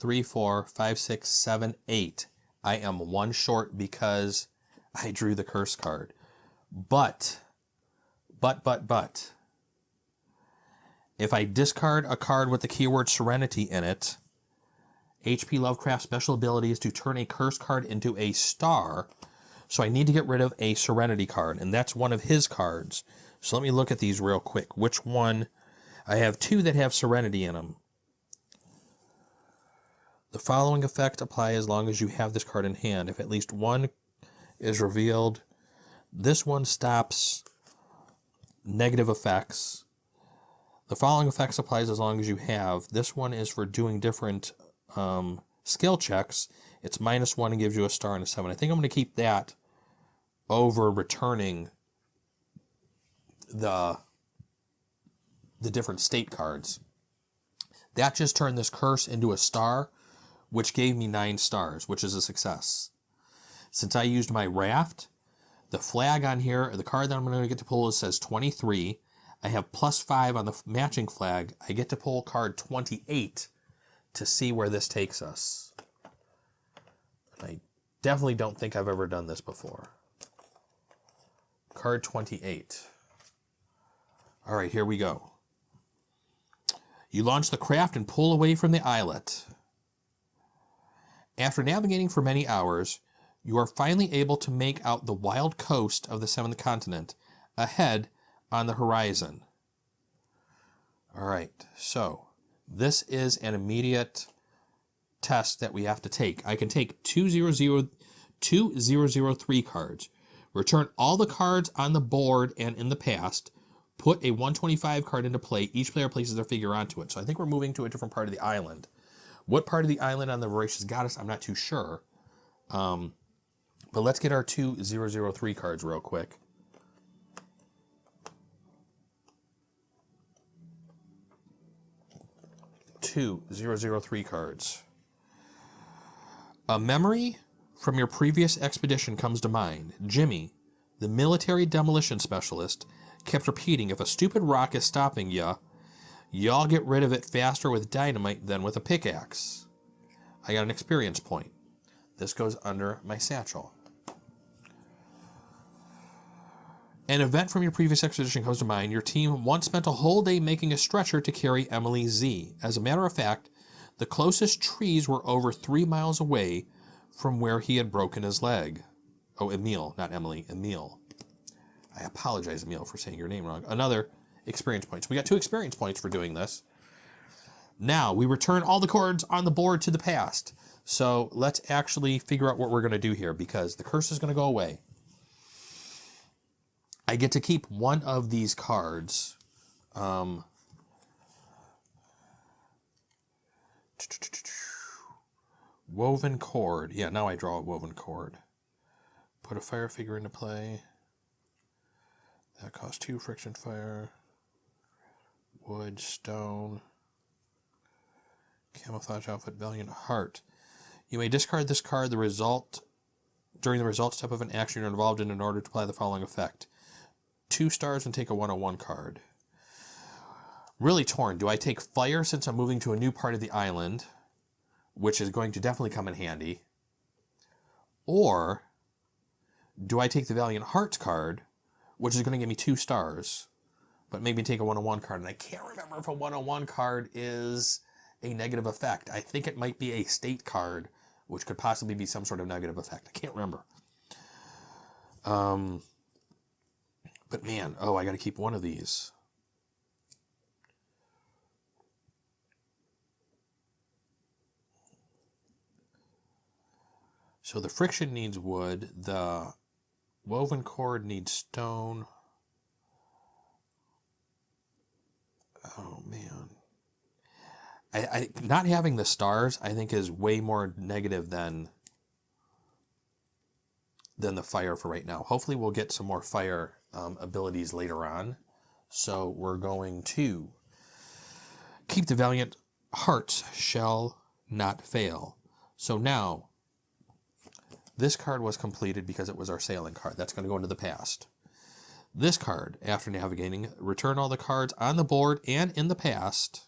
3, 4, 5, 6, 7, 8. I am 1 short because I drew the curse card. But, if I discard a card with the keyword Serenity in it, H.P. Lovecraft's special ability is to turn a curse card into a star. So I need to get rid of a Serenity card, and that's one of his cards. So let me look at these real quick. Which one? I have 2 that have Serenity in them. The following effect apply as long as you have this card in hand. If at least one is revealed, this one stops negative effects. The following effects applies as long as you have. This one is for doing different skill checks. It's -1 and gives you a star and a 7. I think I'm going to keep that over returning the different state cards. That just turned this curse into a star, which gave me 9 stars, which is a success. Since I used my raft, the flag on here, the card that I'm going to get to pull says 23. I have +5 on the matching flag. I get to pull card 28 to see where this takes us. I definitely don't think I've ever done this before. Card 28. All right, here we go. You launch the craft and pull away from the islet. After navigating for many hours, you are finally able to make out the wild coast of the 7th continent ahead on the horizon. All right, so this is an immediate test that we have to take. I can take 2003 cards, return all the cards on the board and in the past, put a 125 card into play. Each player places their figure onto it. So I think we're moving to a different part of the island. What part of the island on the Voracious Goddess, I'm not too sure. But let's get our 2003 cards real quick. Two 003 cards. A memory from your previous expedition comes to mind. Jimmy, the military demolition specialist, kept repeating, if a stupid rock is stopping ya, y'all get rid of it faster with dynamite than with a pickaxe. I got an experience point. This goes under my satchel. An event from your previous expedition comes to mind. Your team once spent a whole day making a stretcher to carry Emily Z. As a matter of fact, the closest trees were over 3 miles away from where he had broken his leg. Oh, Emil, not Emily, Emil. I apologize, Emil, for saying your name wrong. Another experience point. So we got 2 experience points for doing this. Now, we return all the cards on the board to the past. So let's actually figure out what we're going to do here, because the curse is going to go away. I get to keep one of these cards. Woven cord. Yeah, now I draw a woven cord. Put a fire figure into play. That costs 2 friction fire. Wood, stone. Camouflage outfit, valiant heart. You may discard this card during the result step of an action you're involved in order to apply the following effect. 2 stars and take a 101 card. Really torn. Do I take fire since I'm moving to a new part of the island, which is going to definitely come in handy? Or do I take the Valiant Hearts card, which is going to give me 2 stars, but maybe take a 101 card? And I can't remember if a 101 card is a negative effect. I think it might be a state card, which could possibly be some sort of negative effect. I can't remember. But man, oh, I got to keep one of these. So the friction needs wood. The woven cord needs stone. Oh man. I not having the stars, I think, is way more negative than the fire for right now. Hopefully we'll get some more fire abilities later on. So we're going to keep the Valiant Hearts shall not fail. So now, this card was completed because it was our sailing card. That's going to go into the past. This card, after navigating, return all the cards on the board and in the past.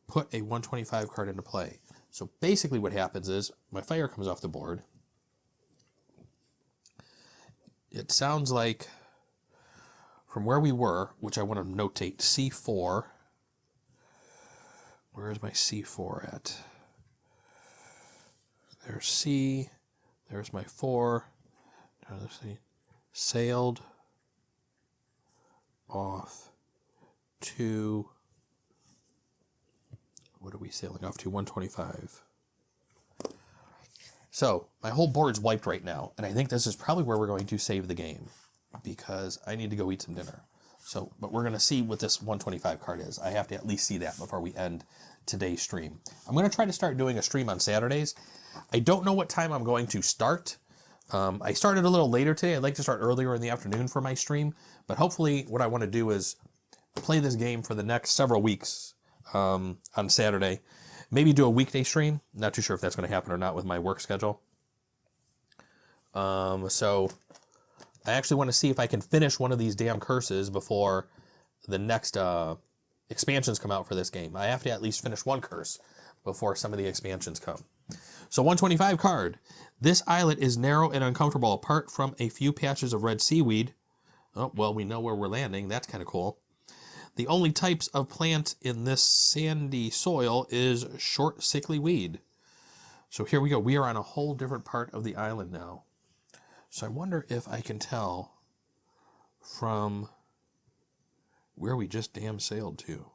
put a 125 card into play. So basically what happens is my fire comes off the board. It sounds like from where we were, which I want to notate, C4. Where is my C4 at? There's C. There's my 4. Now let's see. Sailed off to, what are we sailing off to? 125. So my whole board's wiped right now, and I think this is probably where we're going to save the game because I need to go eat some dinner. So, but we're going to see what this 125 card is. I have to at least see that before we end today's stream. I'm going to try to start doing a stream on Saturdays. I don't know what time I'm going to start. I started a little later today. I'd like to start earlier in the afternoon for my stream, but hopefully what I want to do is play this game for the next several weeks on Saturday. Maybe do a weekday stream. Not too sure if that's going to happen or not with my work schedule. So I actually want to see if I can finish one of these damn curses before the next expansions come out for this game. I have to at least finish one curse before some of the expansions come. So 125 card. This islet is narrow and uncomfortable apart from a few patches of red seaweed. Oh, well, we know where we're landing. That's kind of cool. The only types of plant in this sandy soil is short, sickly weed. So here we go. We are on a whole different part of the island now. So I wonder if I can tell from where we just damn sailed to.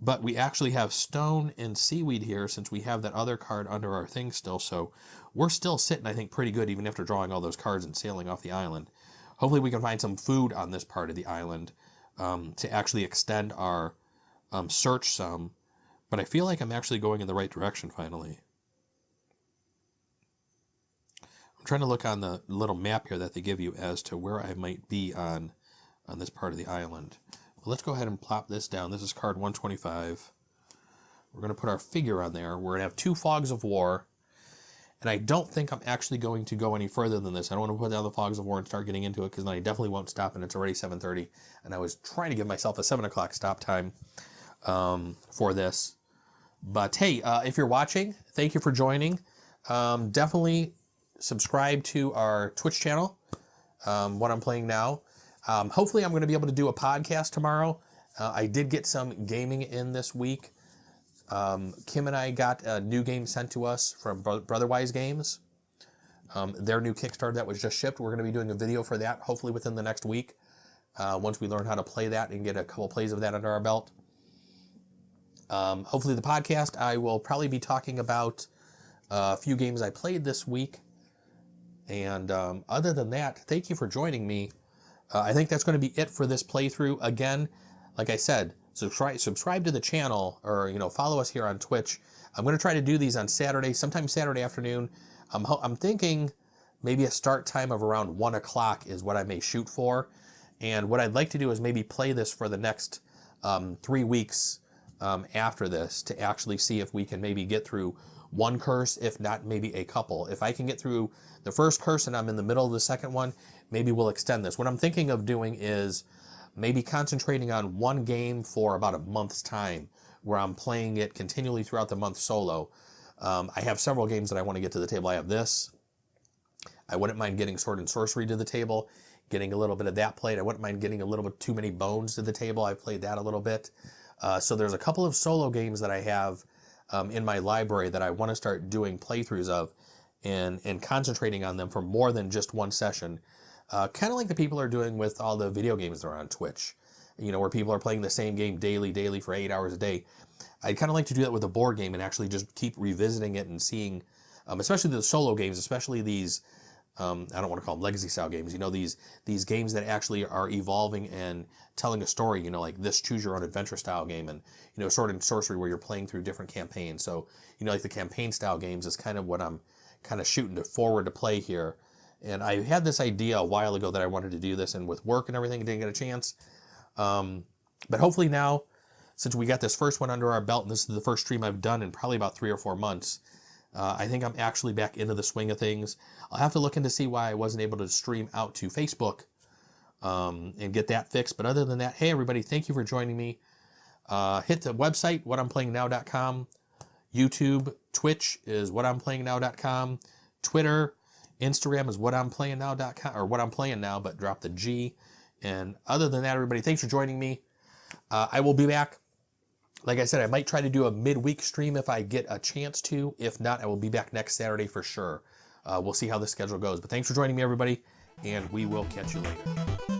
But we actually have stone and seaweed here since we have that other card under our thing still. So we're still sitting, I think, pretty good even after drawing all those cards and sailing off the island. Hopefully we can find some food on this part of the island to actually extend our search some. But I feel like I'm actually going in the right direction finally. I'm trying to look on the little map here that they give you as to where I might be on this part of the island. Well, let's go ahead and plop this down. This is card 125. We're going to put our figure on there. We're going to have 2 Fogs of War. And I don't think I'm actually going to go any further than this. I don't want to put down the Fogs of War and start getting into it because then I definitely won't stop, and it's already 7:30. And I was trying to give myself a 7 o'clock stop time for this. But hey, if you're watching, thank you for joining. Definitely subscribe to our Twitch channel, what I'm playing now. Hopefully I'm going to be able to do a podcast tomorrow. I did get some gaming in this week. Kim and I got a new game sent to us from Brotherwise Games. Their new Kickstarter that was just shipped. We're going to be doing a video for that, hopefully within the next week, once we learn how to play that and get a couple plays of that under our belt. Hopefully the podcast, I will probably be talking about a few games I played this week. And other than that, thank you for joining me. I think that's going to be it for this playthrough. Again, like I said, subscribe to the channel, or follow us here on Twitch. I'm going to try to do these on Saturday, sometime Saturday afternoon. I'm thinking maybe a start time of around 1 o'clock is what I may shoot for. And what I'd like to do is maybe play this for the next 3 weeks after this to actually see if we can maybe get through one curse, if not maybe a couple. If I can get through the first curse and I'm in the middle of the second one, maybe we'll extend this. What I'm thinking of doing is maybe concentrating on one game for about a month's time, where I'm playing it continually throughout the month solo. I have several games that I want to get to the table. I have this. I wouldn't mind getting Sword and Sorcery to the table, getting a little bit of that played. I wouldn't mind getting a little bit Too Many Bones to the table. I've played that a little bit. So there's a couple of solo games that I have in my library that I want to start doing playthroughs of and concentrating on them for more than just one session. Kind of like the people are doing with all the video games that are on Twitch, where people are playing the same game daily for 8 hours a day. I'd kind of like to do that with a board game and actually just keep revisiting it and seeing, especially the solo games, especially these, I don't want to call them legacy style games, these games that actually are evolving and telling a story, like this choose your own adventure style game, and, Sword and Sorcery where you're playing through different campaigns. So, like the campaign style games is kind of what I'm kind of shooting forward to play here. And I had this idea a while ago that I wanted to do this, and with work and everything, I didn't get a chance. But hopefully now, since we got this first one under our belt, and this is the first stream I've done in probably about 3 or 4 months, I think I'm actually back into the swing of things. I'll have to look into see why I wasn't able to stream out to Facebook and get that fixed. But other than that, hey everybody, thank you for joining me. Hit the website, whatimplayingnow.com. YouTube, Twitch is whatimplayingnow.com. Twitter, Instagram is whatimplayingnow.com, or what I'm playing now, but drop the G. And other than that, everybody, thanks for joining me. I will be back. Like I said, I might try to do a midweek stream if I get a chance to. If not, I will be back next Saturday for sure. We'll see how the schedule goes. But thanks for joining me, everybody, and we will catch you later.